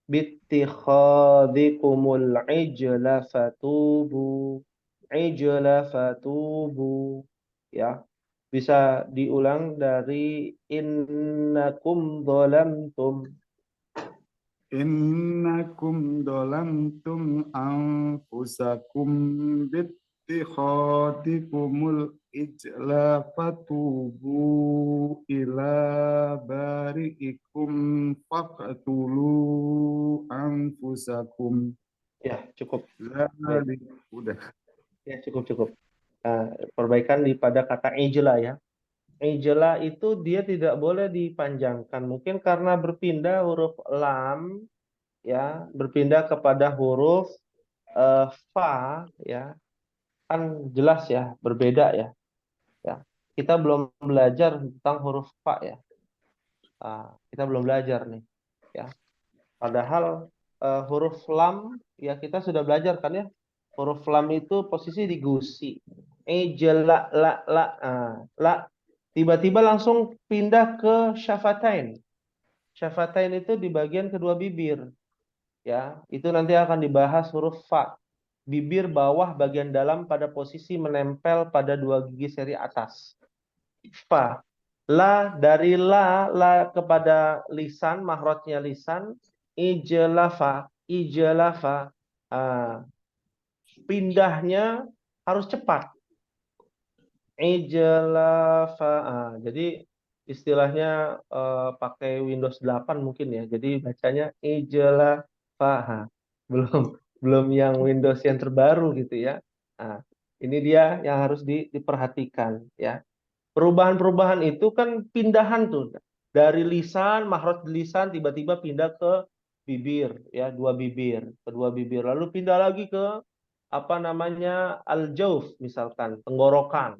bittikhadikumul ijla fatubu. Ijla fatubu. Ya, bisa diulang dari innakum dhalamtum. إنكم ظلمتم أنفسكم باتخاذكم العجل فتوبوا إلى بارئكم فاقتلوا أنفسكم. Ya, cukup. Udah. Ya, cukup. Perbaikan pada kata ijla ya. Ijla itu dia tidak boleh dipanjangkan. Mungkin karena berpindah huruf lam ya, berpindah kepada huruf fa ya. Kan jelas ya, berbeda ya. Ya. Kita belum belajar tentang huruf fa ya. Kita belum belajar nih ya. Padahal huruf lam ya kita sudah belajar kan ya. Huruf lam itu posisi di gusi. Ijla la. La tiba-tiba langsung pindah ke syafatain. Syafatain itu di bagian kedua bibir. Ya, itu nanti akan dibahas huruf fa. Bibir bawah bagian dalam pada posisi menempel pada dua gigi seri atas. Fa. La dari la kepada lisan, mahrotnya lisan. Ijlafa. Pindahnya harus cepat. Ijlafa. Jadi istilahnya pakai Windows 8 mungkin ya. Jadi bacanya ijlafa. Belum yang Windows yang terbaru gitu ya. Ini dia yang harus diperhatikan ya. Perubahan-perubahan itu kan pindahan tuh. Dari lisan, mahrot lisan tiba-tiba pindah ke bibir ya, kedua bibir. Lalu pindah lagi ke al-jauf misalkan, tenggorokan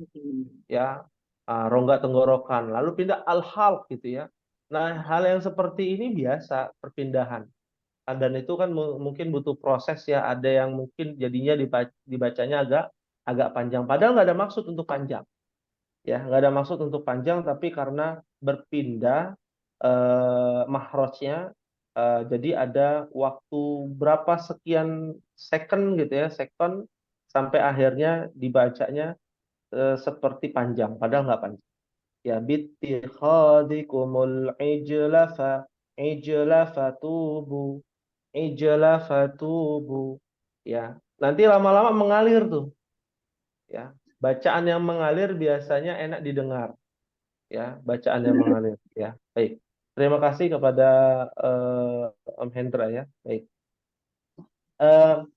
ya, rongga tenggorokan, lalu pindah al-halq gitu ya. Nah, hal yang seperti ini biasa perpindahan. Dan itu kan mungkin butuh proses ya, ada yang mungkin jadinya dibacanya agak panjang, padahal nggak ada maksud untuk panjang. Ya, nggak ada maksud untuk panjang, tapi karena berpindah mahrojnya, jadi ada waktu berapa sekian second gitu ya, second sampai akhirnya dibacanya seperti panjang, padahal nggak panjang. Ya, bittikhadikumul ijla fatubu. Ya, nanti lama-lama mengalir tuh. Ya, bacaan yang mengalir biasanya enak didengar. Ya, bacaan yang mengalir. Ya, baik. Terima kasih kepada Om Hendra ya. Baik.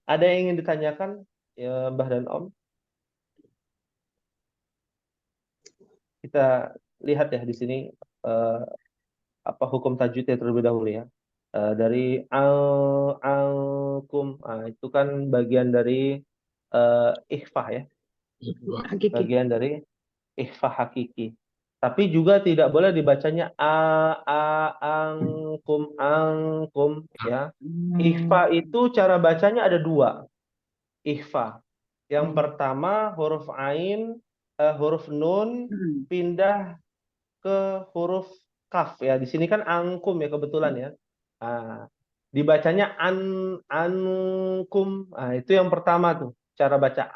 Ada yang ingin ditanyakan ya, Mbah dan Om? Kita lihat ya di sini apa hukum tajwidnya terlebih dahulu ya. Dari al-kum, itu kan bagian dari ikhfah ya. Hakiki. Bagian dari ikhfa hakiki. Tapi juga tidak boleh dibacanya angkum ya. Ikhfa itu cara bacanya ada dua. Ikhfa. Yang pertama huruf ain, huruf nun pindah ke huruf kaf ya. Di sini kan angkum ya kebetulan ya. Ah, dibacanya ankum. Nah, itu yang pertama tuh. Cara baca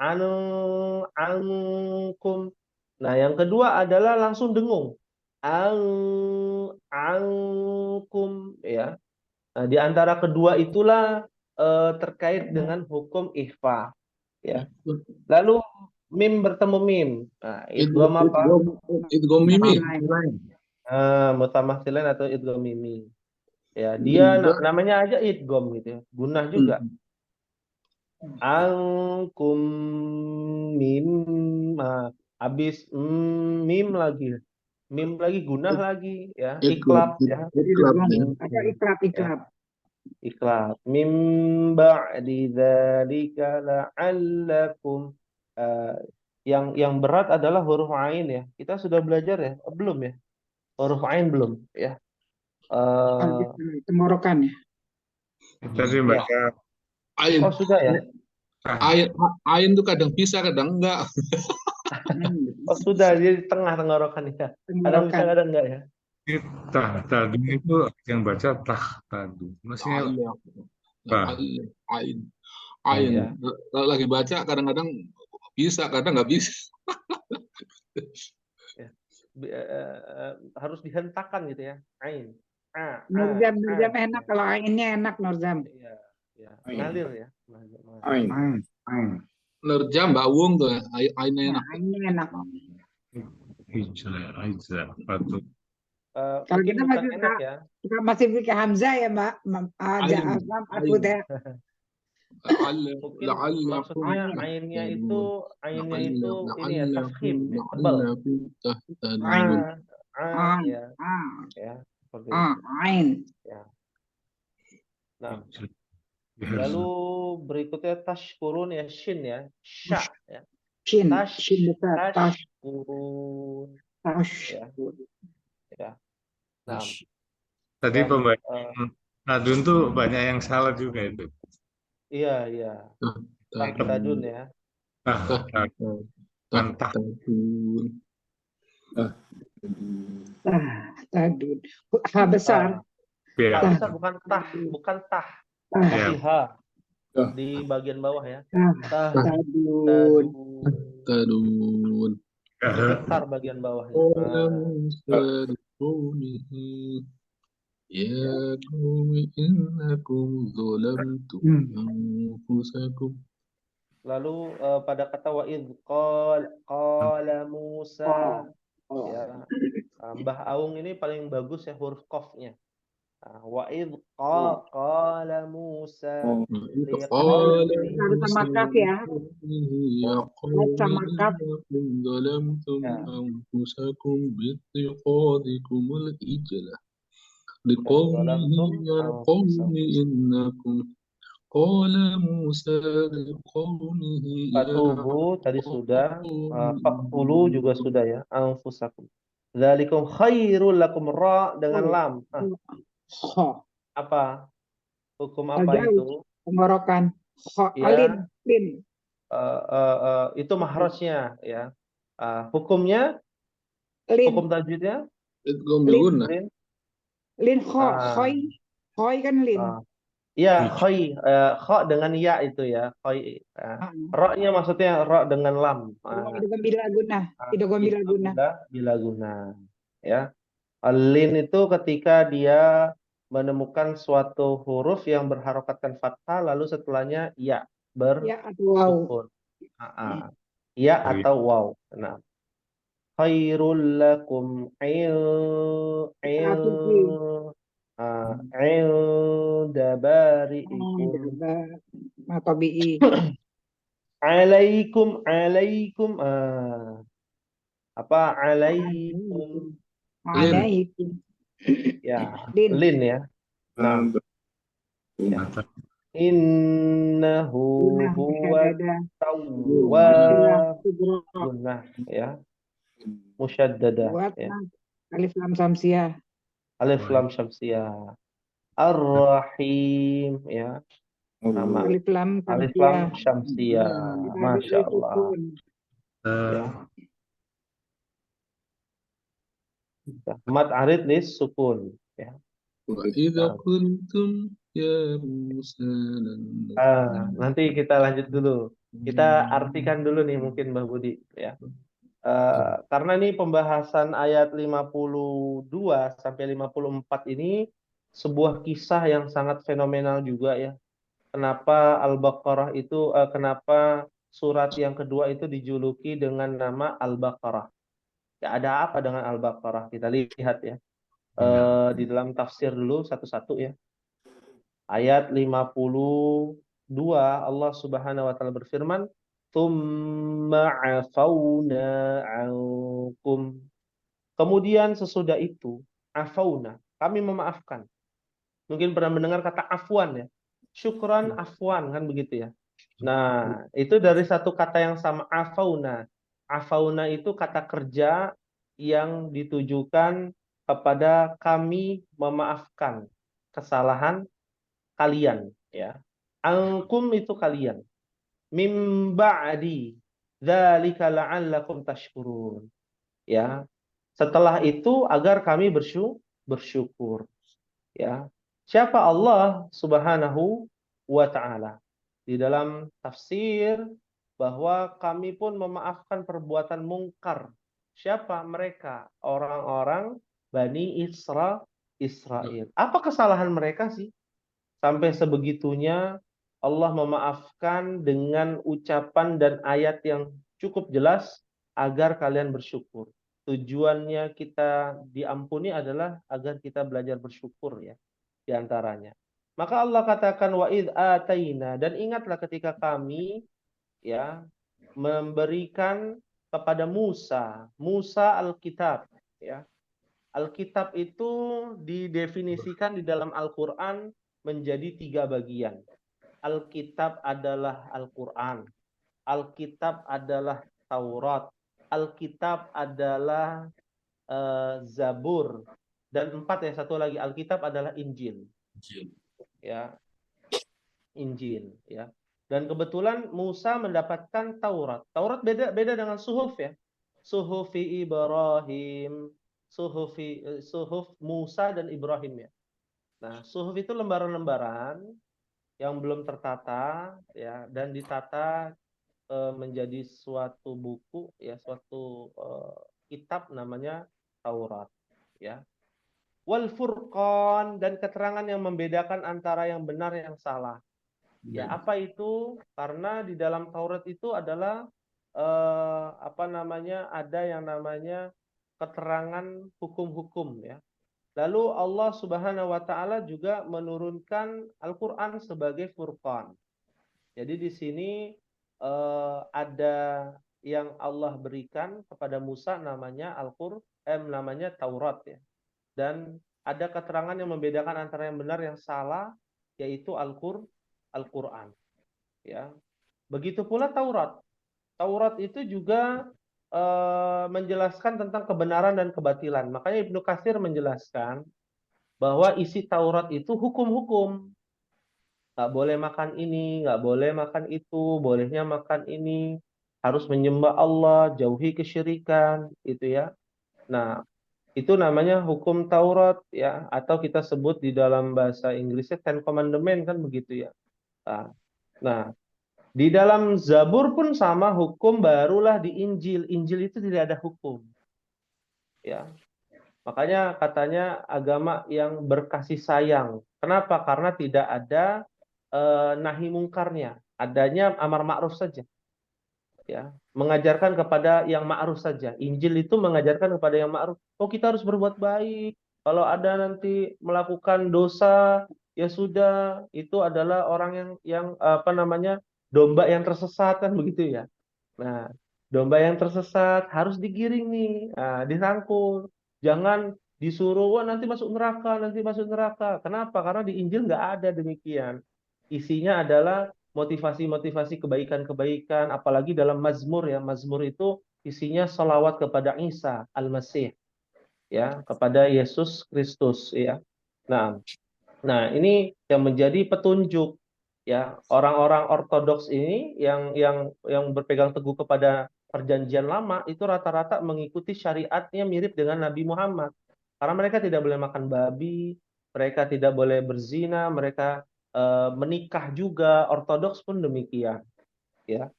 ankum. Nah, yang kedua adalah langsung dengung. An ankum ya. Nah, di antara kedua itulah terkait dengan hukum ikhfa ya. Lalu mim bertemu mim. Nah, idgham apa? Idgham mimi. Mutamatsilan atau idgham mimi. Ya, dia namanya aja idgham gitu ya. Gunnah juga. Angkum mim. Nah, habis mim lagi. Mim lagi, gunnah lagi ya. Iklab ya. Ada iklab. Ya, iklab. Mim ba'di dzalika la'allakum. Eh, yang berat adalah huruf ain ya. Kita sudah belajar ya? Belum ya? Huruf ain belum ya. Tenggorokan ya. Tadi Ya. baca Ain. Oh, sudah ya? Ain tuh kadang bisa, kadang enggak. Oh, sudah dia di tengah tenggorokan ya. Kadang bisa, Tenggorokan. kadang enggak ya. tadi itu yang baca tadi. Maksudnya Ain. Ya. Kalau lagi baca kadang-kadang bisa, kadang nggak bisa. Ya. Harus dihentakkan gitu ya. Ain. Nurzam enak kalau ainnya enak Nurzam. Iya, ya. Ngalir ya. Ain. Nerjam Mbak Wung tuh, ainnya Nah, enak. ainnya enak. Hijrah, patut. Kalau mungkin kita bukan enak ya. masih pakai Hamzah ya Mbak. Ada Ain. aku deh. Mungkin maksudnya ainnya itu ini ya, tafkhim ya, tebal. Ya, ya, seperti itu. Ain. Ya. Nah, lalu berikutnya tashkurun ya, shin ya, sya ya. Shin besar. Tashkurun ya. Ya. Nah, Tadi dan, pembacaan Nadun tuh banyak yang salah juga itu. iya. Tahtadun ya. Mantap. Tadun. H besar. H Ya. besar bukan tah. Tapi H di bagian bawah ya. Tadun. Tadun. Getar bagian bawahnya. Ya qaumi innakum zalamtum anfusakum. Lalu pada kata wa idh qala Musa ya. Mbah Aung ini paling bagus ya huruf qafnya. Wa idh qala Musa Harus sama kaf ya. Ya qaumi Sama kaf. innakum zalamtum anfusakum bittikhadikumul ijlah. لقومه يا قوم إنكم قال موسى لقومه Fatubu tadi sudah, faqtulu juga sudah ya, anfusakum. Dzalikum khairul lakum ra dengan lam. Apa? Hukum apa itu? Tenggorokan. Ya. Lin. Itu mahrajnya ya. Hukumnya? Lin. Hukum tajwidnya? Lin khoi kan lin. Iya, khoi, kho dengan ya itu ya, khoi. Ro-nya maksudnya ro dengan lam. Idgham bila guna. Ya. Lin itu ketika dia menemukan suatu huruf yang berharokatkan fathah lalu setelahnya ya bersukun. Ya atau waw. Nah. Khairul lakum bari'ikum. Alaikum. Apa alaikum? Ya, lin ya. Nah. Ya. Innahu huwa tawwab. Gunnah ya. Musyaddadah ya. Alif lam syamsiyah. Ar-Rahim ya. Sama Alif lam syamsiyah. Masya Allah. Ya. Mad arid lis sukun ya. وإذا Nah, قلتم يا موسى لن nanti kita lanjut dulu. Kita artikan dulu nih mungkin Mbah Budi ya. Karena ini pembahasan ayat 52 sampai 54 ini sebuah kisah yang sangat fenomenal juga ya. Kenapa Al-Baqarah itu, kenapa surat yang kedua itu dijuluki dengan nama Al-Baqarah? Ya, ada apa dengan Al-Baqarah? Kita lihat ya. Di dalam tafsir dulu satu-satu ya. Ayat 52 Allah Subhanahu wa taala berfirman, "Tsumma 'afauna 'ankum." Kemudian sesudah itu, afauna, kami memaafkan. Mungkin pernah mendengar kata afwan ya. Syukran afwan kan begitu ya. Nah, itu dari satu kata yang sama, afauna. Afauna itu kata kerja yang ditujukan kepada kami memaafkan kesalahan kalian ya. Angkum itu kalian. Mim ba'di dzalika la'allakum tashkurun. Ya. Setelah itu agar kami bersyukur ya. Siapa Allah Subhanahu wa taala? Di dalam tafsir bahwa kami pun memaafkan perbuatan mungkar. Siapa mereka? Orang-orang Bani Israel. Apa kesalahan mereka sih? Sampai sebegitunya Allah memaafkan dengan ucapan dan ayat yang cukup jelas agar kalian bersyukur. Tujuannya kita diampuni adalah agar kita belajar bersyukur ya, di antaranya. Maka Allah katakan wa id ataina, dan ingatlah ketika kami ya memberikan kepada Musa Alkitab ya. Alkitab itu didefinisikan di dalam Al-Qur'an menjadi 3 bagian. Alkitab adalah Al-Qur'an. Alkitab adalah Taurat. Alkitab adalah Zabur. Dan 4 ya, satu lagi Alkitab adalah Injil. Ya, Injil ya. Dan kebetulan Musa mendapatkan Taurat. Taurat beda dengan suhuf ya. Suhufi Ibrahim, suhuf Musa dan Ibrahim ya. Nah, suhuf itu lembaran-lembaran yang belum tertata ya, dan ditata menjadi suatu buku ya, suatu kitab namanya Taurat ya. Wal Furqan, dan keterangan yang membedakan antara yang benar yang salah. Ya, apa itu? Karena di dalam Taurat itu adalah ada yang namanya keterangan hukum-hukum ya. Lalu Allah Subhanahu wa taala juga menurunkan Al-Qur'an sebagai Furqan. Jadi di sini ada yang Allah berikan kepada Musa namanya namanya Taurat ya. Dan ada keterangan yang membedakan antara yang benar yang salah, yaitu Al-Qur'an ya. Begitu pula Taurat. Taurat itu juga menjelaskan tentang kebenaran dan kebatilan. Makanya Ibnu Katsir menjelaskan bahwa isi Taurat itu hukum-hukum. Nggak boleh makan ini, nggak boleh makan itu, bolehnya makan ini, harus menyembah Allah, jauhi kesyirikan, itu ya. Nah, itu namanya hukum Taurat ya, atau kita sebut di dalam bahasa Inggrisnya Ten Commandment kan begitu ya. Nah, di dalam Zabur pun sama hukum, barulah di Injil. Injil itu tidak ada hukum. Ya. Makanya katanya agama yang berkasih sayang. Kenapa? Karena tidak ada nahi mungkarnya. Adanya amar ma'ruf saja. Ya, mengajarkan kepada yang ma'ruf saja. Injil itu mengajarkan kepada yang ma'ruf. Oh, kita harus berbuat baik. Kalau ada nanti melakukan dosa, ya sudah, itu adalah orang yang domba yang tersesat kan begitu ya. Nah, domba yang tersesat harus digiring nih, dirangkul. Jangan disuruh, wah nanti masuk neraka, nanti masuk neraka. Kenapa? Karena di Injil nggak ada demikian. Isinya adalah motivasi-motivasi kebaikan-kebaikan, apalagi dalam Mazmur ya. Mazmur itu isinya salawat kepada Isa Al-Masih, ya, kepada Yesus Kristus ya. Nah, ini yang menjadi petunjuk ya, orang-orang ortodoks ini yang berpegang teguh kepada perjanjian lama itu rata-rata mengikuti syariatnya mirip dengan Nabi Muhammad. Karena mereka tidak boleh makan babi, mereka tidak boleh berzina, mereka menikah juga, ortodoks pun demikian, ya.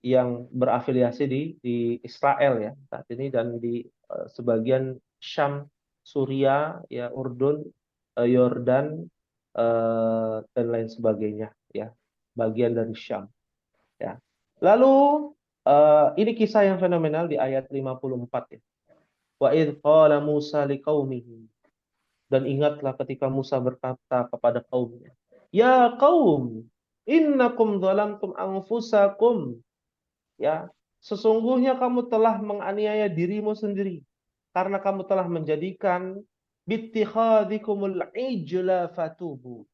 Yang berafiliasi di Israel ya saat ini dan di sebagian Syam, Suria, ya Urdun, Yordan dan lain sebagainya, ya, bagian dari Syam, ya. Lalu ini kisah yang fenomenal di ayat 54 ya. Wa idh qala Musa liqaumihi, dan ingatlah ketika Musa berkata kepada kaumnya, ya kaum, innakum zalamtum anfusakum, ya, sesungguhnya kamu telah menganiaya dirimu sendiri karena kamu telah menjadikan bittikhadikumul ijla fatubu,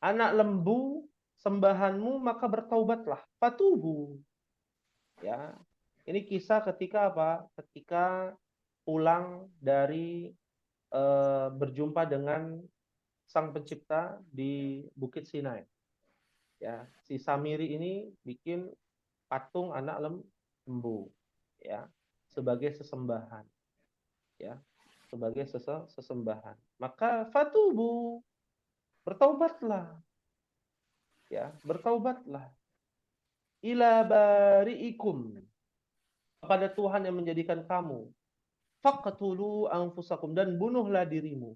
anak lembu sembahanmu, maka bertaubatlah, fatubu, ya. Ini kisah ketika apa? Ketika pulang dari berjumpa dengan sang pencipta di Bukit Sinai, ya. Si Samiri ini bikin patung anak lembu, ya, sebagai sesembahan, ya, sebagai sesembahan. Maka fatubu, bertaubatlah, ya, bertaubatlah ila bari'ikum, kepada Tuhan yang menjadikan kamu, faqtulu anfusakum, dan bunuhlah dirimu,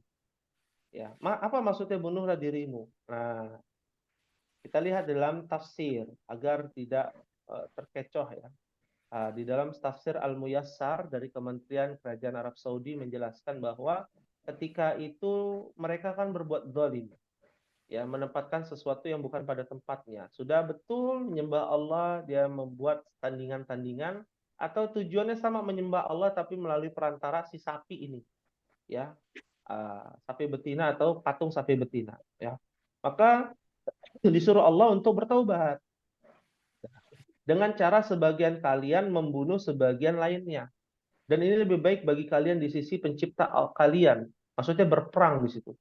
ya. Apa maksudnya bunuhlah dirimu? Nah, kita lihat dalam tafsir agar tidak terkecoh, ya. Di dalam tafsir Al-Muyassar dari Kementerian Kerajaan Arab Saudi menjelaskan bahwa ketika itu mereka kan berbuat zalim, ya, menempatkan sesuatu yang bukan pada tempatnya. Sudah betul menyembah Allah, dia membuat tandingan-tandingan, atau tujuannya sama menyembah Allah tapi melalui perantara si sapi ini, ya, sapi betina atau patung sapi betina, ya. Maka disuruh Allah untuk bertaubat dengan cara sebagian kalian membunuh sebagian lainnya. Dan ini lebih baik bagi kalian di sisi pencipta kalian. Maksudnya berperang di situ.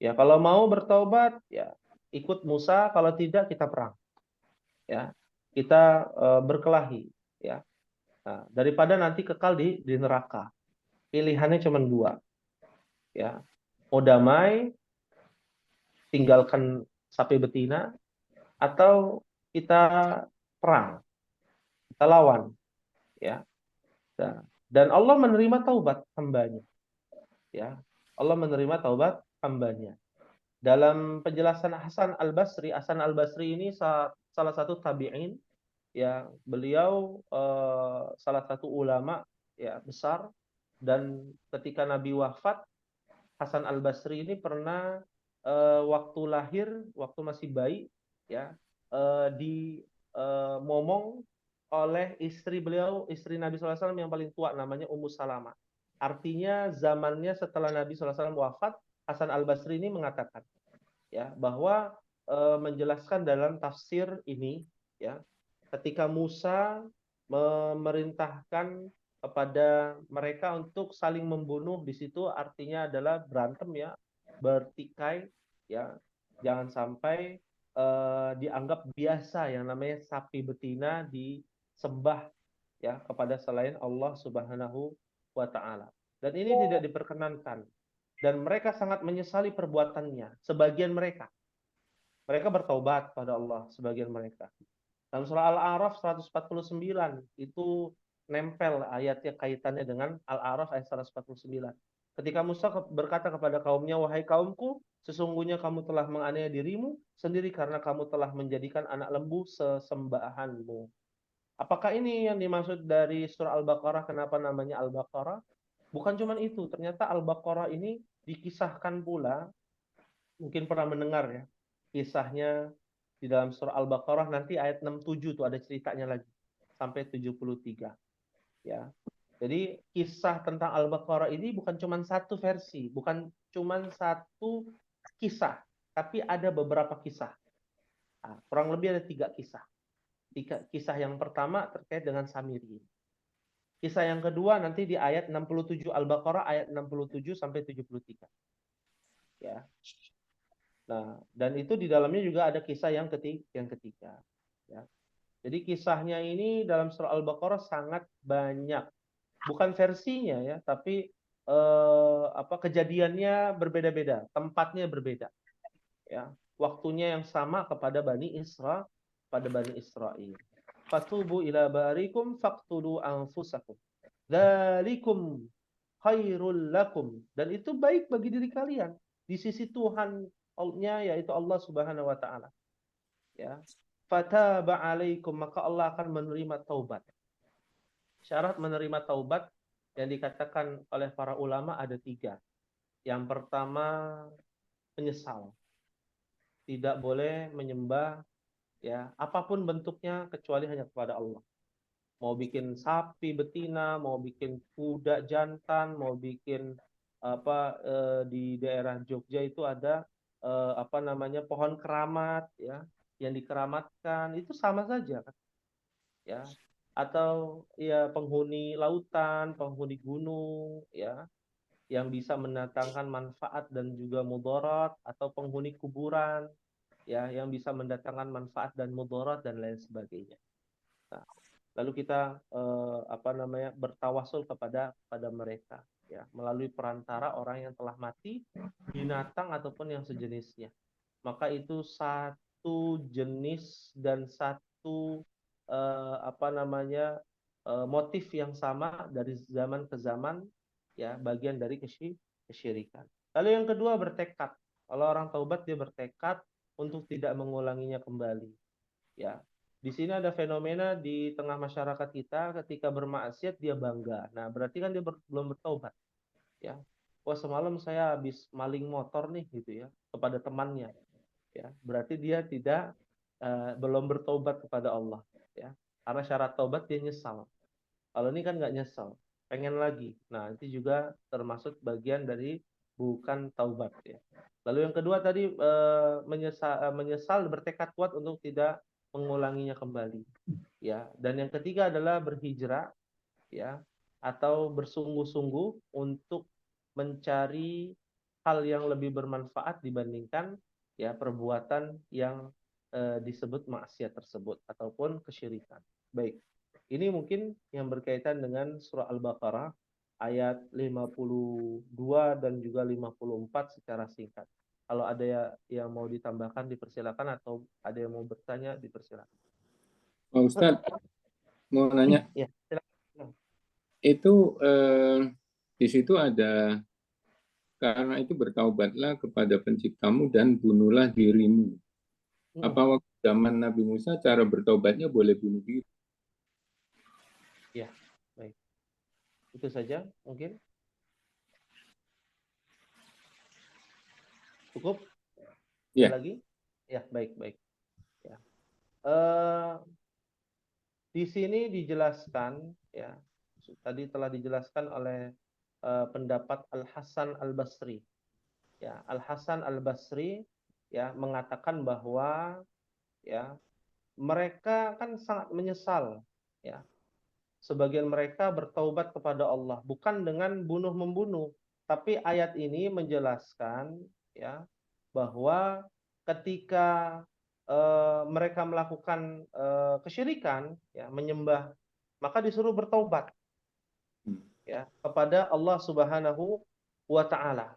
Ya, kalau mau bertaubat, ya ikut Musa, kalau tidak kita perang. Ya. Kita berkelahi, ya. Nah, daripada nanti kekal di neraka. Pilihannya cuma dua. Ya. Mau damai, tinggalkan sapi betina, atau kita perang, kita lawan, ya. Nah, dan Allah menerima taubat hambanya, ya. Allah menerima taubat hambanya. Dalam penjelasan Hasan Al-Basri ini salah satu tabi'in, ya, beliau salah satu ulama, ya, besar, dan ketika Nabi wafat, Hasan Al-Basri ini pernah waktu lahir, waktu masih bayi, ya, momong oleh istri beliau, istri Nabi SAW yang paling tua, namanya Ummu Salamah. Artinya zamannya setelah Nabi SAW wafat, Hasan Al-Basri ini mengatakan, ya, bahwa menjelaskan dalam tafsir ini, ya, ketika Musa memerintahkan kepada mereka untuk saling membunuh, di situ artinya adalah berantem, ya, bertikai, ya, jangan sampai dianggap biasa yang namanya sapi betina disembah, ya, kepada selain Allah Subhanahu wa taala. Dan ini tidak diperkenankan. Dan mereka sangat menyesali perbuatannya. Sebagian mereka bertaubat pada Allah, sebagian mereka. Dalam surah Al-A'raf 149 itu nempel ayatnya, kaitannya dengan Al-A'raf ayat 149. Ketika Musa berkata kepada kaumnya, wahai kaumku, sesungguhnya kamu telah menganiaya dirimu sendiri karena kamu telah menjadikan anak lembu sesembahanmu. Apakah ini yang dimaksud dari surah Al-Baqarah? Kenapa namanya Al-Baqarah? Bukan cuma itu, ternyata Al-Baqarah ini dikisahkan pula, mungkin pernah mendengar, ya, kisahnya di dalam surah Al-Baqarah, nanti ayat 67 tuh ada ceritanya lagi sampai 73, ya. Jadi kisah tentang Al-Baqarah ini bukan cuma satu versi, bukan cuma satu kisah, tapi ada beberapa kisah. Nah, kurang lebih ada 3 kisah. Kisah yang pertama terkait dengan Samiri. Kisah yang kedua nanti di ayat 67 Al-Baqarah ayat 67 sampai 73. Ya. Nah, dan itu di dalamnya juga ada kisah yang ketiga, ya. Jadi kisahnya ini dalam surah Al-Baqarah sangat banyak. Bukan versinya, ya, tapi kejadiannya berbeda-beda, tempatnya berbeda, ya. Waktunya yang sama kepada Bani Israil. Fatubu ila barikum faqtulu anfusakum. Dzalikum khairul lakum. Dan itu baik bagi diri kalian di sisi Tuhan-nya, yaitu Allah Subhanahu wa taala. Ya. Fataba alaikum, maka Allah akan menerima taubat. Syarat menerima taubat yang dikatakan oleh para ulama ada 3. Yang pertama, menyesal. Tidak boleh menyembah ya apapun bentuknya kecuali hanya kepada Allah. Mau bikin sapi betina, mau bikin kuda jantan, mau bikin di daerah Jogja itu ada pohon keramat ya, yang dikeramatkan, itu sama saja kan ya. Atau ya penghuni lautan, penghuni gunung ya, yang bisa mendatangkan manfaat dan juga mudarat, atau penghuni kuburan ya, yang bisa mendatangkan manfaat dan mudarat dan lain sebagainya. Nah, lalu kita bertawasul kepada mereka ya, melalui perantara orang yang telah mati, binatang ataupun yang sejenisnya. Maka itu satu jenis dan satu motif yang sama dari zaman ke zaman ya, bagian dari kesyirikan. Lalu yang kedua, bertekad. Kalau orang taubat, dia bertekad untuk tidak mengulanginya kembali ya. Di sini ada fenomena di tengah masyarakat kita, ketika bermaksiat dia bangga. Nah, berarti kan dia belum bertobat ya. Wah, semalam saya habis maling motor nih gitu ya, kepada temannya ya. Berarti dia belum bertobat kepada Allah ya. Karena syarat taubat dia nyesal. Kalau ini kan nggak nyesal, pengen lagi. Nah, itu juga termasuk bagian dari bukan taubat ya. Lalu yang kedua tadi menyesal, bertekad kuat untuk tidak mengulanginya kembali ya. Dan yang ketiga adalah berhijrah ya, atau bersungguh-sungguh untuk mencari hal yang lebih bermanfaat dibandingkan ya perbuatan yang disebut maksiat tersebut ataupun kesyirikan. Baik. Ini mungkin yang berkaitan dengan surah Al-Baqarah ayat 52 dan juga 54 secara singkat. Kalau ada yang mau ditambahkan dipersilakan, atau ada yang mau bertanya dipersilakan. Pak Ustadz, mau nanya, Ya, silakan. itu di situ ada, karena itu bertaubatlah kepada penciptamu dan bunuhlah dirimu. Apa waktu zaman Nabi Musa cara bertaubatnya boleh bunuh diri? Ya, baik. Itu saja mungkin. Cukup? Ada Ya. lagi? Ya, baik. Ya. Di sini dijelaskan ya, tadi telah dijelaskan oleh pendapat Al-Hasan Al-Basri. Ya, Al-Hasan Al-Basri ya mengatakan bahwa ya mereka kan sangat menyesal ya. Sebagian mereka bertaubat kepada Allah bukan dengan bunuh-membunuh, tapi ayat ini menjelaskan ya bahwa ketika mereka melakukan kesyirikan ya, menyembah, maka disuruh bertaubat ya kepada Allah Subhanahu wa taala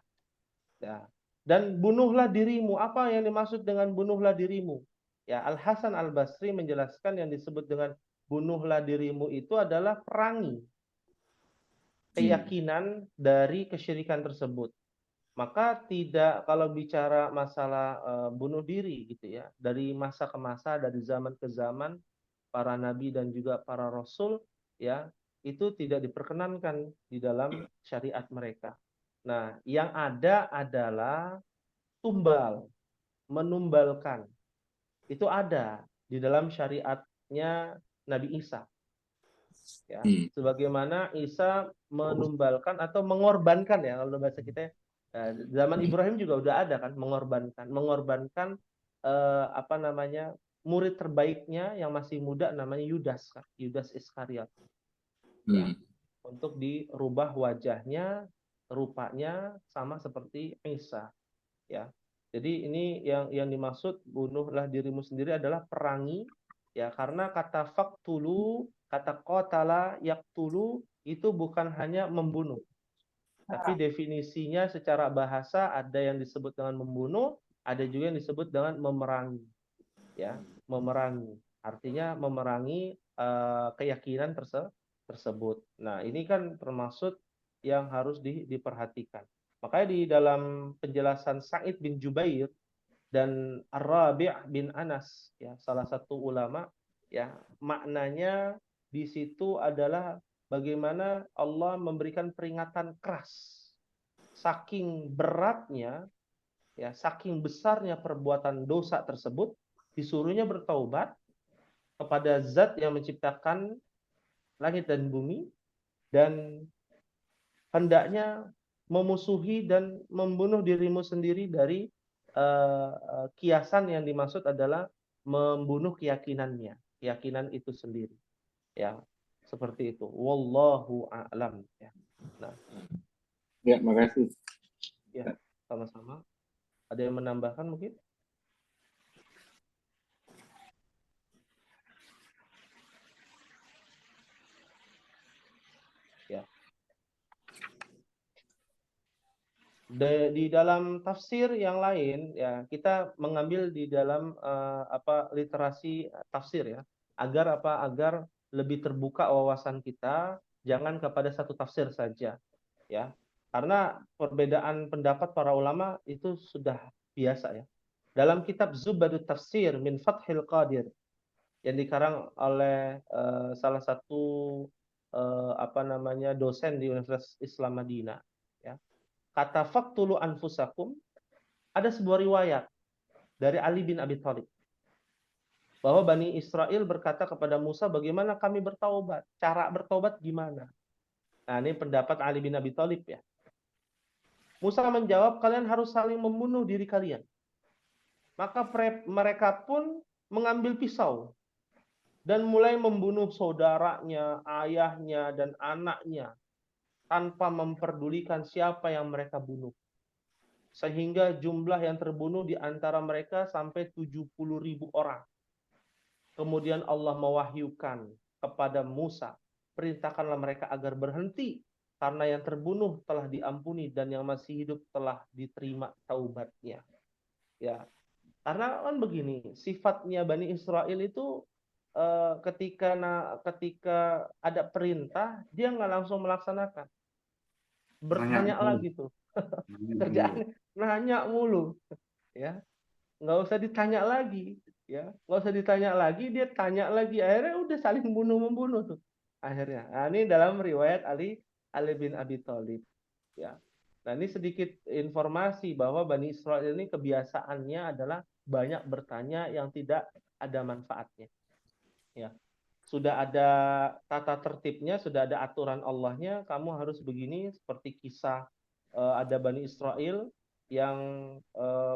ya. Dan bunuhlah dirimu. Apa yang dimaksud dengan bunuhlah dirimu? Ya, Al-Hasan Al-Basri menjelaskan yang disebut dengan bunuhlah dirimu itu adalah perangi keyakinan dari kesyirikan tersebut. Maka tidak, kalau bicara masalah bunuh diri gitu ya, dari masa ke masa, dari zaman ke zaman, para nabi dan juga para rasul ya, itu tidak diperkenankan di dalam syariat mereka. Nah, yang ada adalah tumbal, menumbalkan. Itu ada di dalam syariatnya Nabi Isa. Ya, sebagaimana Isa menumbalkan atau mengorbankan ya, kalau bahasa kita zaman Ibrahim juga udah ada kan, mengorbankan murid terbaiknya yang masih muda, namanya Yudas Iskariot ya, untuk dirubah wajahnya, rupanya sama seperti Isa ya. Jadi ini yang dimaksud bunuhlah dirimu sendiri adalah perangi ya, karena kata faktulu, kata qatala yaktulu itu bukan hanya membunuh Tapi definisinya secara bahasa ada yang disebut dengan membunuh, ada juga yang disebut dengan memerangi. Ya, memerangi. Artinya memerangi keyakinan tersebut. Nah, ini kan termasuk yang harus diperhatikan. Makanya di dalam penjelasan Sa'id bin Jubair dan Ar-Rabi' bin Anas, ya, salah satu ulama, ya, maknanya di situ adalah bagaimana Allah memberikan peringatan keras. Saking beratnya, ya, saking besarnya perbuatan dosa tersebut, disuruhnya bertaubat kepada Zat yang menciptakan langit dan bumi, dan hendaknya memusuhi dan membunuh dirimu sendiri dari kiasan yang dimaksud adalah membunuh keyakinannya, keyakinan itu sendiri. Ya, seperti itu. Wallahu a'lam. Ya. Nah, Ya, makasih. ya, sama-sama. Ada yang menambahkan mungkin? Ya. Di dalam tafsir yang lain, ya, kita mengambil di dalam literasi tafsir, ya, agar lebih terbuka wawasan kita, jangan kepada satu tafsir saja, ya, karena perbedaan pendapat para ulama itu sudah biasa, ya. Dalam kitab Zubadut Tafsir min Fathil Qadir yang dikarang oleh salah satu dosen di Universitas Islam Madinah, ya, kata faktulu anfusakum, ada sebuah riwayat dari Ali bin Abi Thalib bahwa Bani Israel berkata kepada Musa, bagaimana kami bertaubat? Cara bertaubat gimana? Nah, ini pendapat Ali bin Abi Thalib, ya. Musa menjawab, kalian harus saling membunuh diri kalian. Maka mereka pun mengambil pisau dan mulai membunuh saudaranya, ayahnya, dan anaknya tanpa memperdulikan siapa yang mereka bunuh. Sehingga jumlah yang terbunuh di antara mereka sampai 70.000 orang. Kemudian Allah mewahyukan kepada Musa, perintahkanlah mereka agar berhenti, karena yang terbunuh telah diampuni dan yang masih hidup telah diterima taubatnya. Ya, karena kan begini, sifatnya Bani Israel itu ketika ada perintah, dia nggak langsung melaksanakan. Bertanya lagi tuh. Kerjaannya nanya mulu, ya, nggak usah ditanya lagi, ya, nggak usah ditanya lagi, dia tanya lagi, akhirnya udah saling bunuh membunuh tuh akhirnya. Nah, ini dalam riwayat Ali bin Abi Thalib, ya. Nah, ini sedikit informasi bahwa Bani Israel ini kebiasaannya adalah banyak bertanya yang tidak ada manfaatnya, ya. Sudah ada tata tertibnya, sudah ada aturan Allahnya, kamu harus begini, seperti kisah ada Bani Israel yang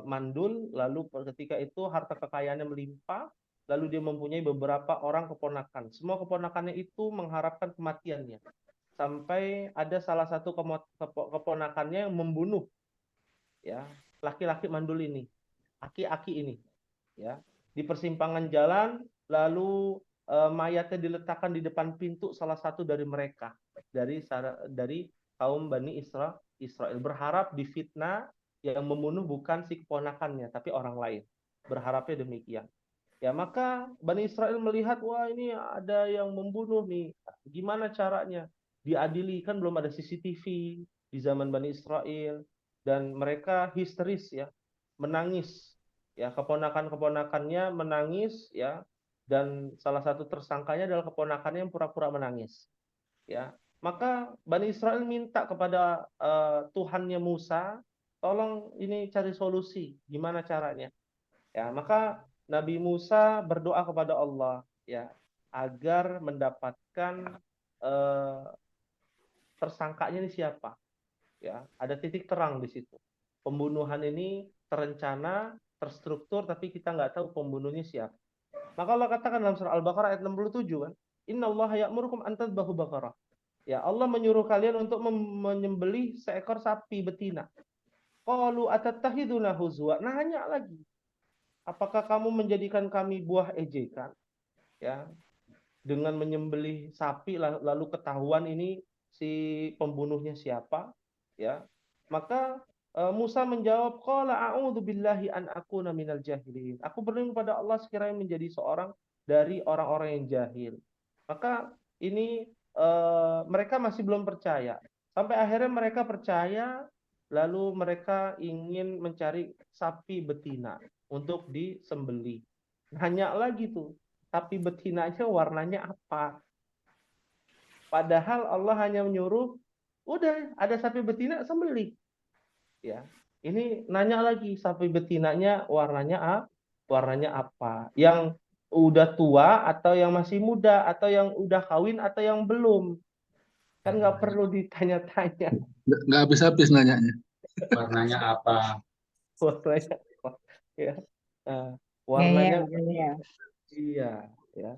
mandul, lalu ketika itu harta kekayaannya melimpah, lalu dia mempunyai beberapa orang keponakan. Semua keponakannya itu mengharapkan kematiannya. Sampai ada salah satu keponakannya yang membunuh, ya, laki-laki mandul ini, aki-aki ini, ya, di persimpangan jalan, lalu mayatnya diletakkan di depan pintu salah satu dari mereka, dari kaum Bani Israel, berharap difitnah yang membunuh bukan si keponakannya tapi orang lain, berharapnya demikian. Ya, maka Bani Israel melihat, wah, ini ada yang membunuh nih, gimana caranya diadili, kan belum ada CCTV di zaman Bani Israel, dan mereka histeris, ya, menangis, ya, keponakannya menangis, ya, dan salah satu tersangkanya adalah keponakannya yang pura-pura menangis, ya. Maka Bani Israel minta kepada Tuhannya Musa, tolong ini cari solusi, gimana caranya, ya. Maka Nabi Musa berdoa kepada Allah, ya, agar mendapatkan tersangkanya ini siapa, ya. Ada titik terang di situ. Pembunuhan ini terencana, terstruktur, tapi kita nggak tahu pembunuhnya siapa. Maka Allah katakan dalam surah Al-Baqarah ayat 67, kan, Innallaha ya'murukum an tadhbahu baqarah. Ya, Allah menyuruh kalian untuk menyembelih seekor sapi betina. Qalu atattakhiduna huzwa. Nanya lagi, apakah kamu menjadikan kami buah ejekan, ya, dengan menyembelih sapi lalu ketahuan ini si pembunuhnya siapa, ya. Maka Musa menjawab, qala a'udzu billahi an akuna minal jahilin. Aku berlindung pada Allah sekiranya menjadi seorang dari orang-orang yang jahil. Maka ini mereka masih belum percaya. Sampai akhirnya mereka percaya, lalu mereka ingin mencari sapi betina untuk disembelih. Nanya lagi tuh, sapi betinanya warnanya apa? Padahal Allah hanya menyuruh, udah ada sapi betina, sembelih. Ya, ini nanya lagi sapi betinanya warnanya apa? Yang udah tua atau yang masih muda atau yang udah kawin atau yang belum? Kan nggak perlu ditanya-tanya Nggak habis-habis nanyanya. Warnanya apa? warnanya apa. Ya, nah, Ngeyel, warnanya ngeyel. iya, ya,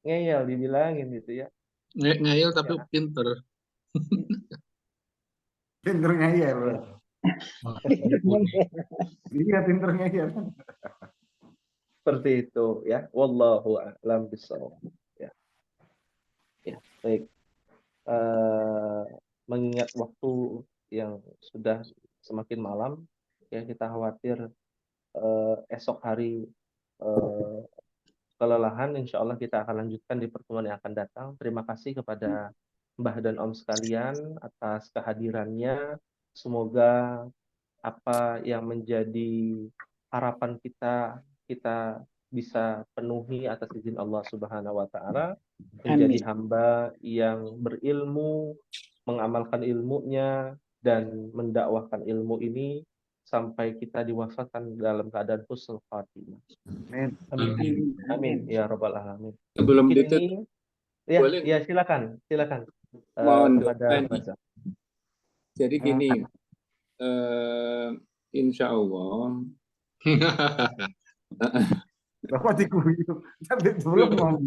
ngeyel dibilangin gitu ya. Ngeyel tapi Ya, pinter. Pinter ngeyel. ya. Iya, pinter ngeyel. Seperti itu ya. Wallahu a'lam bishawab. Ya, ya, baik. Mengingat waktu yang sudah semakin malam, ya kita khawatir esok hari kelelahan. Insya Allah kita akan lanjutkan di pertemuan yang akan datang. Terima kasih kepada Mbah dan Om sekalian atas kehadirannya. Semoga apa yang menjadi harapan kita bisa penuhi atas izin Allah Subhanahu wa taala, menjadi Amin. hamba yang berilmu, mengamalkan ilmunya dan mendakwahkan ilmu ini sampai kita diwafatkan dalam keadaan husnul khatimah. Amin. Amin. Amin ya rabbal alamin. Sebelum Mungkin itu ini ya, boleh ya silakan mohon kepada doa nih. Raza. Jadi gini, insya Allah Bapak dikuyu. Tapi belum ngomong.